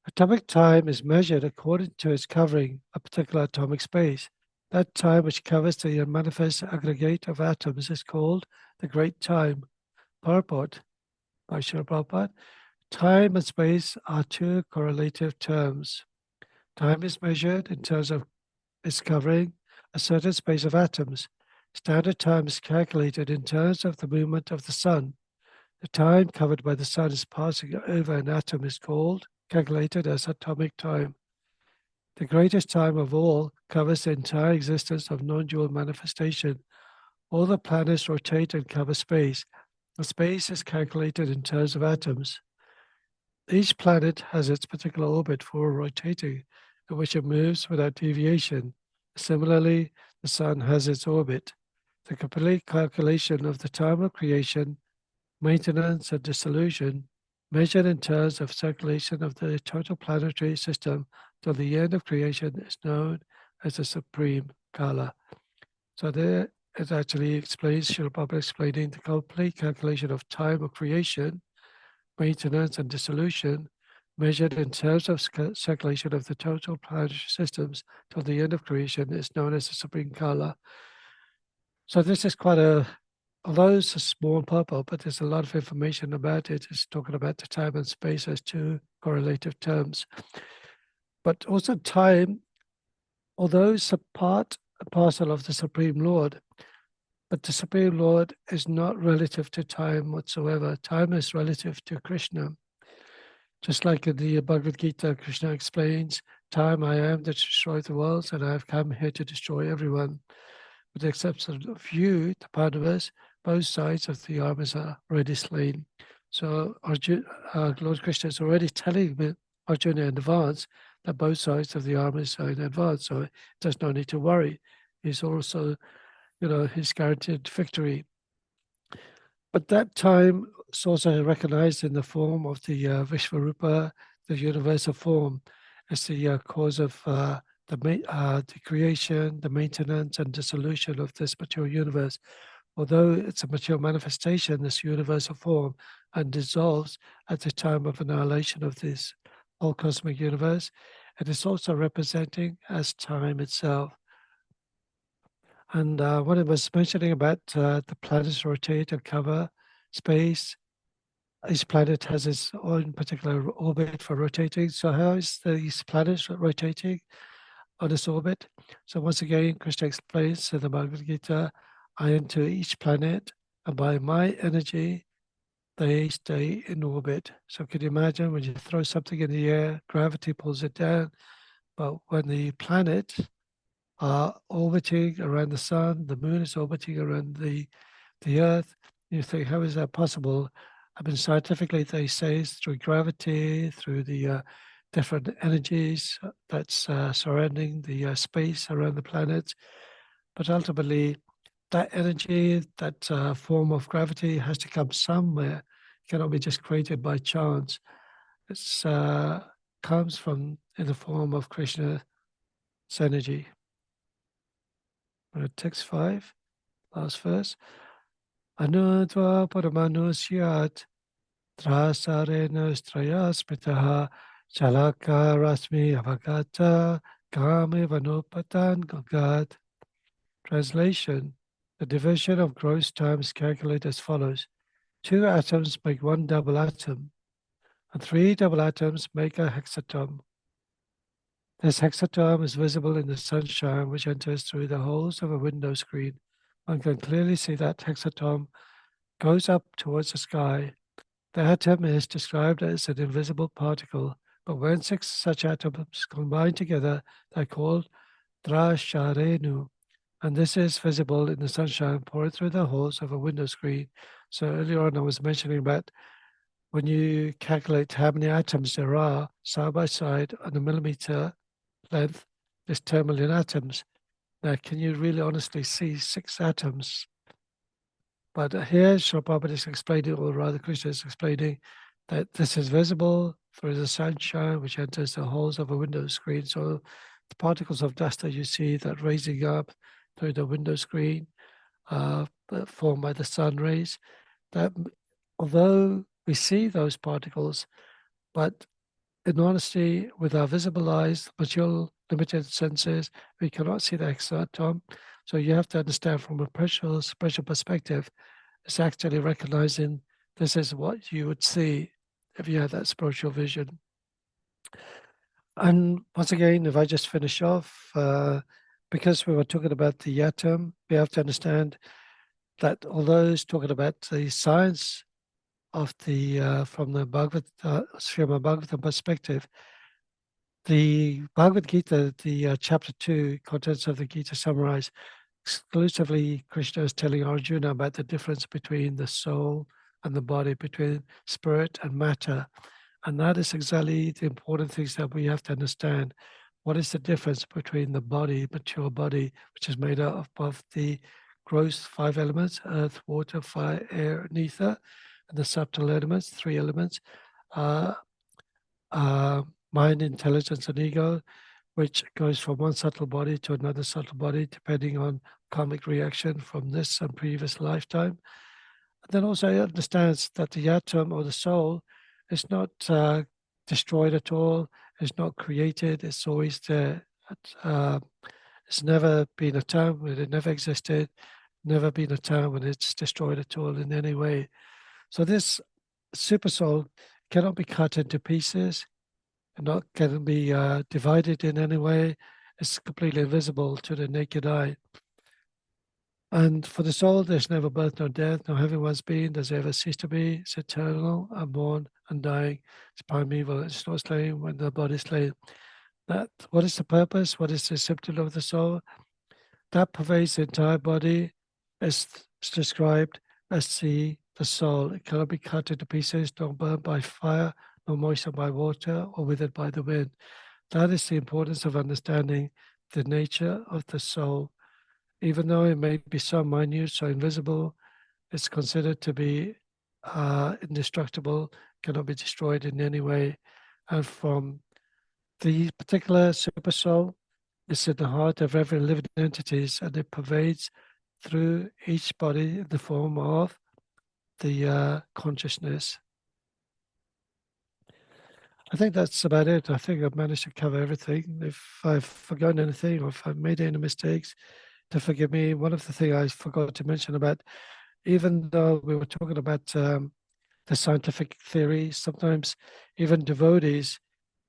Atomic time is measured according to its covering a particular atomic space. That time which covers the unmanifest aggregate of atoms is called the Great Time. Purport by Srila Prabhupada. Time and space are two correlative terms. Time is measured in terms of its covering a certain space of atoms. Standard time is calculated in terms of the movement of the sun. The time covered by the sun is passing over an atom is calculated as atomic time. The greatest time of all covers the entire existence of non-dual manifestation. All the planets rotate and cover space. The space is calculated in terms of atoms. Each planet has its particular orbit for rotating, in which it moves without deviation. Similarly, the sun has its orbit. The complete calculation of the time of creation, maintenance, and dissolution, measured in terms of circulation of the total planetary system till the end of creation, is known as the supreme Kala. So there it actually explains, Srila Prabhupada explaining the complete calculation of time of creation, maintenance, and dissolution, measured in terms of circulation of the total planetary systems till the end of creation, is known as the supreme Kala. So this is quite a, although it's a small purport, but there's a lot of information about it. It's talking about the time and space as two correlative terms. But also time, although it's a part and parcel of the Supreme Lord, but the Supreme Lord is not relative to time whatsoever. Time is relative to Krishna. Just like in the Bhagavad Gita, Krishna explains, time I am that destroy the worlds, and I have come here to destroy everyone. With the exception of you, the Pandavas, both sides of the armies are already slain. So Lord Krishna is already telling Arjuna in advance that both sides of the armies are in advance, so there's no need to worry. He's also, he's guaranteed victory. But that time is also recognized in the form of the Vishvarupa, the universal form, as the cause of the creation, the maintenance, and dissolution of this material universe. Although it's a material manifestation, this universal form, and dissolves at the time of annihilation of this whole cosmic universe, it is also representing as time itself. And when it was mentioning about the planets rotate and cover space, each planet has its own particular orbit for rotating. So how is these planets rotating on its orbit? So once again, Krishna explains in the Bhagavad Gita, I enter each planet, and by my energy, they stay in orbit. So can you imagine when you throw something in the air, gravity pulls it down, but when the planet are orbiting around the sun, the moon is orbiting around the earth, you think, how is that possible? I mean, scientifically, they say it's through gravity, through the different energies that's surrounding the space around the planet. But ultimately, that energy, that form of gravity has to come somewhere. It cannot be just created by chance. It comes from in the form of Krishna's energy. Text 5, last verse. Anudva paramanusyat trasarena straya smitaha chalaka rasmi avagata kame vanopatan gagat. Translation: the division of gross time is calculated as follows. 2 atoms make 1 double atom, and 3 double atoms make a hexatom. This hexatom is visible in the sunshine which enters through the holes of a window screen. One can clearly see that hexatom goes up towards the sky. The atom is described as an invisible particle, but when 6 such atoms combine together, they're called drasharenu, and this is visible in the sunshine pouring through the holes of a window screen. So earlier on I was mentioning about when you calculate how many atoms there are side by side on a millimeter length, there's 10 million atoms. Now, can you really honestly see 6 atoms? But here, Srila Prabhupada is explaining, or rather Krishna is explaining, that this is visible through the sunshine which enters the holes of a window screen. So the particles of dust that you see that raising up through the window screen formed by the sun rays, that although we see those particles, but in honesty, with our visible eyes, material limited senses, we cannot see the hexatom. So you have to understand from a spiritual perspective, it's actually recognizing this is what you would see if you had that spiritual vision. And once again, if I just finish off, because we were talking about the atom, we have to understand that although it's talking about the science of the from the Srimad Bhagavatam perspective, the Bhagavad Gita, the chapter 2 contents of the Gita summarize exclusively. Krishna is telling Arjuna about the difference between the soul and the body, between spirit and matter. And that is exactly the important things that we have to understand. What is the difference between the body, mature body, which is made up of the gross 5 elements, earth, water, fire, air, and ether, and the subtle elements, 3 elements, mind, intelligence, and ego, which goes from one subtle body to another subtle body, depending on karmic reaction from this and previous lifetime. And then also he understands that the atom or the soul is not destroyed at all, it's not created, it's always there. It's never been a time when it never existed, never been a time when it's destroyed at all in any way. So this super soul cannot be cut into pieces, not can be divided in any way. It's completely invisible to the naked eye. And for the soul, there's never birth nor death, nor having once been, does ever cease to be. It's eternal, unborn, undying. It's primeval. It's not slain when the body is slain. That what is the purpose? What is the symptom of the soul? That pervades the entire body. Is described as the soul. It cannot be cut into pieces, nor burned by fire, nor moistened by water, or withered by the wind. That is the importance of understanding the nature of the soul. Even though it may be so minute, so invisible, it's considered to be indestructible, cannot be destroyed in any way. And from the particular super soul, it's in the heart of every living entities, and it pervades through each body in the form of the consciousness. I think that's about it. I think I've managed to cover everything. If I've forgotten anything or if I've made any mistakes, to forgive me. One of the things I forgot to mention about, even though we were talking about the scientific theory, sometimes even devotees,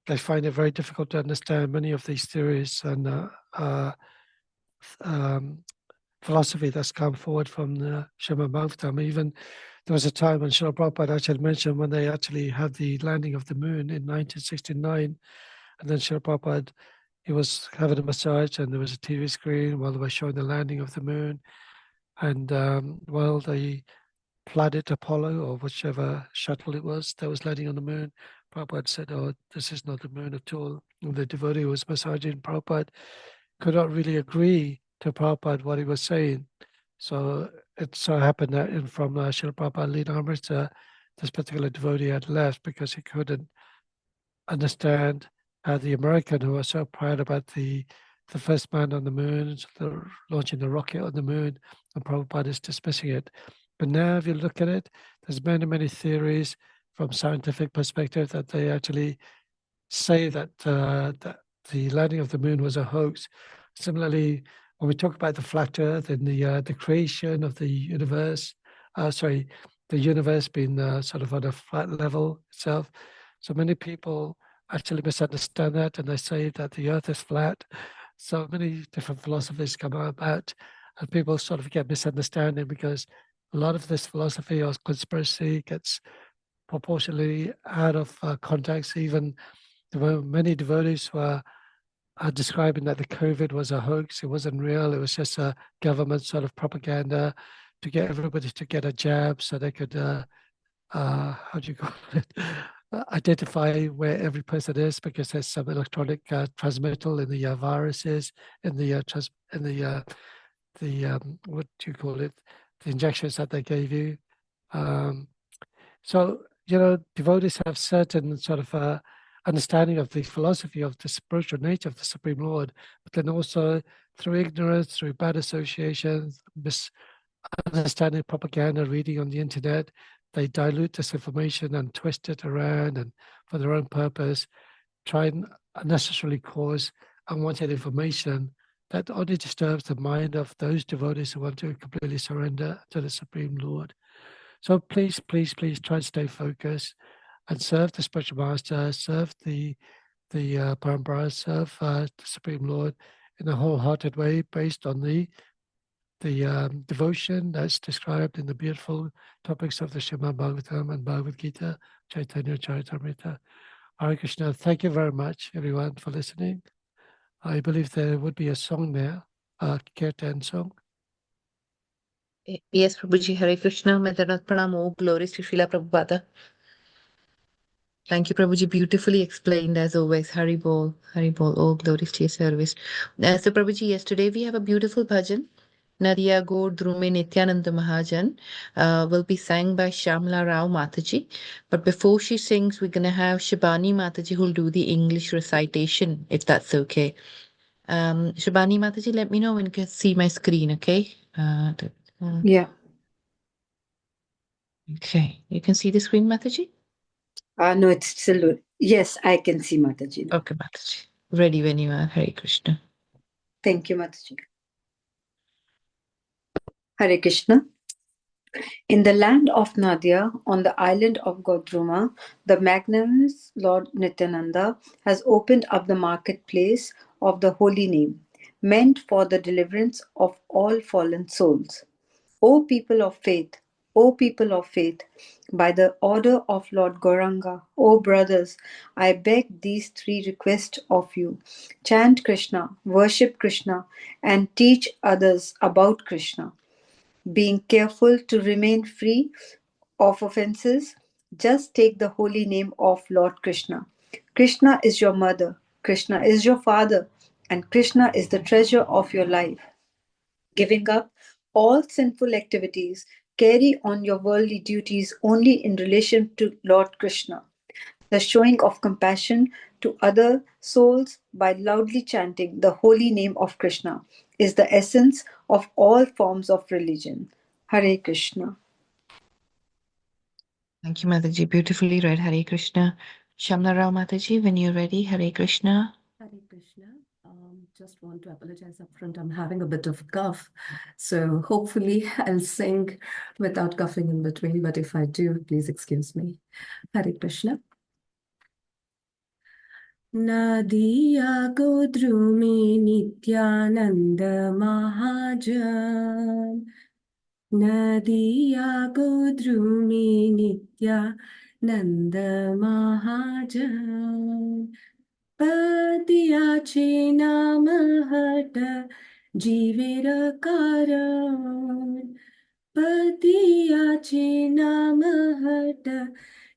they find it very difficult to understand many of these theories and philosophy that's come forward from the Srimad Bhagavatam. Even there was a time when Srila Prabhupada actually mentioned when they actually had the landing of the moon in 1969, and then Srila Prabhupada, he was having a massage and there was a TV screen while they were showing the landing of the moon. And while the Planet Apollo or whichever shuttle it was that was landing on the moon, Prabhupada said, "Oh, this is not the moon at all." And the devotee who was massaging Prabhupada could not really agree to Prabhupada what he was saying. So it so happened that from Srila Prabhupada Leela this particular devotee had left because he couldn't understand how the American who was so proud about the first man on the moon, launching the rocket on the moon, and Prabhupada is dismissing it. But now if you look at it, there's many, many theories from scientific perspective that they actually say that, that the landing of the moon was a hoax. Similarly, when we talk about the flat earth and the creation of the universe, the universe being sort of on a flat level itself, so many people actually misunderstand that and they say that the earth is flat. So many different philosophies come about and people sort of get misunderstanding because a lot of this philosophy or conspiracy gets proportionally out of context. Even there were many devotees who are describing that the COVID was a hoax. It wasn't real. It was just a government sort of propaganda to get everybody to get a jab so they could, how do you call it, identify where every person is because there's some electronic transmittal in the viruses, in the what do you call it, the injections that they gave you. So, you know, devotees have certain sort of understanding of the philosophy of the spiritual nature of the Supreme Lord, but then also through ignorance, through bad associations, misunderstanding propaganda, reading on the internet, they dilute this information and twist it around and for their own purpose, try and unnecessarily cause unwanted information that only disturbs the mind of those devotees who want to completely surrender to the Supreme Lord. So please, please, please try and stay focused and serve the spiritual master, serve the Parampara, serve the Supreme Lord in a wholehearted way based on the devotion that's described in the beautiful topics of the Srimad Bhagavatam and Bhagavad Gita, Chaitanya Charitamrita. Hare Krishna. Thank you very much, everyone, for listening. I believe there would be a song there, a kirtan song. Yes, Prabhuji, Hare Krishna, Medanat Pranam, all glories to Srila Prabhupada. Thank you, Prabhuji. Beautifully explained as always. Hari Bol, all glories to your service. So, Prabhuji, yesterday we have a beautiful bhajan. Nadiya Gaur Dhrume Nityananda Mahajan will be sang by Shamla Rao Mataji. But before she sings, we're going to have Shabani Mataji who'll do the English recitation, if that's okay. Shabani Mataji, let me know when you can see my screen, okay? Yeah. Okay, you can see the screen, Mataji? No, it's still. Yes, I can see Mataji now. Okay, Mataji. Ready when you are. Hare Krishna. Thank you, Mataji. Hare Krishna. In the land of Nadia, on the island of Godruma, the magnanimous Lord Nityananda has opened up the marketplace of the holy name, meant for the deliverance of all fallen souls. O people of faith, O people of faith, by the order of Lord Gauranga, O brothers, I beg these three requests of you. Chant Krishna, worship Krishna, and teach others about Krishna. Being careful to remain free of offenses, just take the holy name of Lord Krishna. Krishna is your mother, Krishna is your father, and Krishna is the treasure of your life. Giving up all sinful activities, carry on your worldly duties only in relation to Lord Krishna. The showing of compassion to other souls by loudly chanting the holy name of Krishna is the essence of all forms of religion. Hare Krishna. Thank you, Mataji. Beautifully read. Hare Krishna. Shamla Rao Mataji, when you're ready. Hare Krishna. Hare Krishna. Just want to apologize upfront. I'm having a bit of cough. So hopefully I'll sing without coughing in between. But if I do, please excuse me. Hare Krishna. Nadiya Godrumi Nityananda Mahajan. Nadiya Godrumi Nityananda Mahajan. Patiyache naam hata jeevera karan. Patiyache naam hata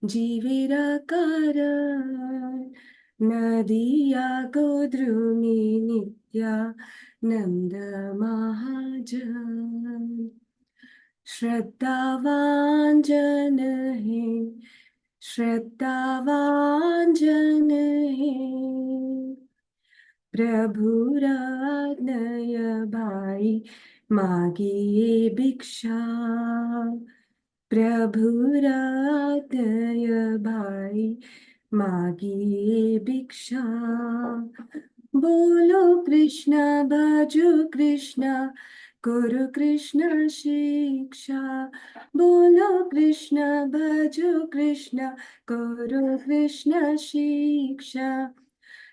jeevera karan. Nadiya Godrumi Nityananda Mahajan. श्रद्धावान जन है श्रद्धावान जन है प्रभुराज्ञय भाई मागिए भिक्षा प्रभुराज्ञय भाई मागिए भिक्षा बोलो कृष्ण भजो Krishna Guru Krishna Shiksha, Bolo Krishna, Bhajo Krishna, Guru Krishna Shiksha,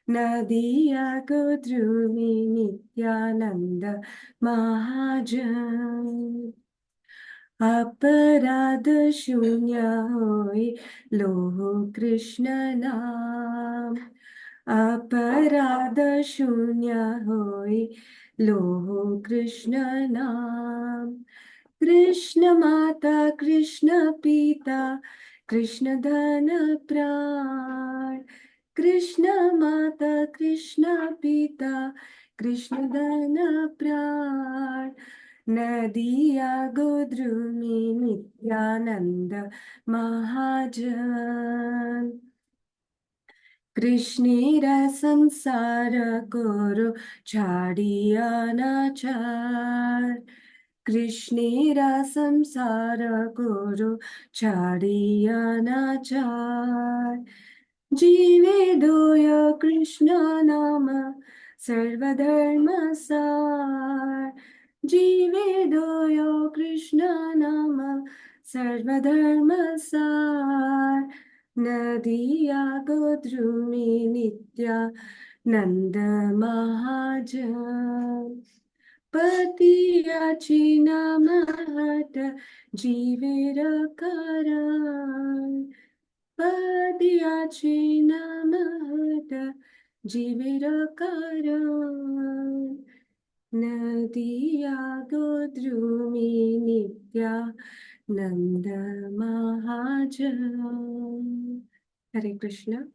Nadiya Godrumi Nityananda Mahajan. अपराध शून्य होए लोह कृष्ण नाम अपराध शून्य होए लोह कृष्ण नाम कृष्ण माता कृष्ण पिता कृष्ण धन प्राण कृष्ण माता कृष्ण पिता कृष्ण धन प्राण Nadiya Godrumi Nityananda Mahajan. Krishnira samsara guru chadiya nachar. Krishnira samsara guru chadiya nachar. Jive doya Krishna nama sarvadharma sar. Jive doyo Krishna nama sarvadharma sar. Nadiya Godrumi Nitya Nanda Mahajan Patiyachi Namata Jivira Karan Patiyachi Namata Jivira Karan Nadiya Godrumi Nitya Nanda Mahajan. Hare Krishna.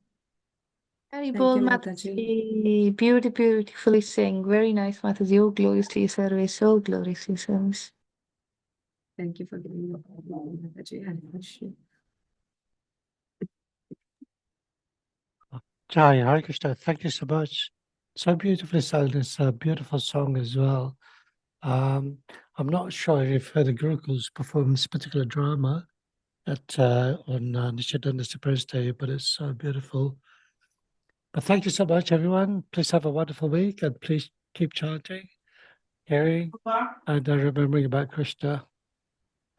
Hari Thank Bol you, Mataji. Mataji. Beautifully sing. Very nice, Mataji. Oh, glorious to your service. Oh, glorious to your service. Thank you for giving your opinion, Mataji. Hare Krishna. Jai, Hare Krishna, thank you so much. So beautifully sung. It's a beautiful song as well. I'm not sure if you've heard the Gurukuls perform this particular drama on Nishidanda's birthday, but it's so beautiful. But thank you so much, everyone. Please have a wonderful week, and please keep chanting, hearing, and remembering about Krishna.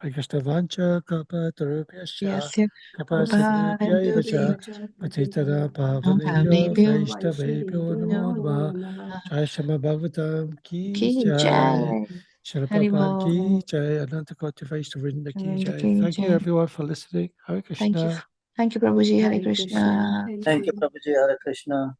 Hare Krishna Vancha Kapa Tarupyascha Yasya Kapa Sindhubhya Vacha Patitana Pavanebhyo Vaishnavebhyo Namo Namaha Jai Shama Bhagavatam Ki Ki Jai Jai. Srila Hari Prabhupada Ki Bol. Jai Anantakoti Vaishnavrinda Ki Jai. Ki Thank you Jai. everyone for listening. Hare Thank you. Krishna. Thank you, Prabhuji. Hare Hare Krishna. Krishna. Thank Thank you, you. Prabhuji. Hare Krishna.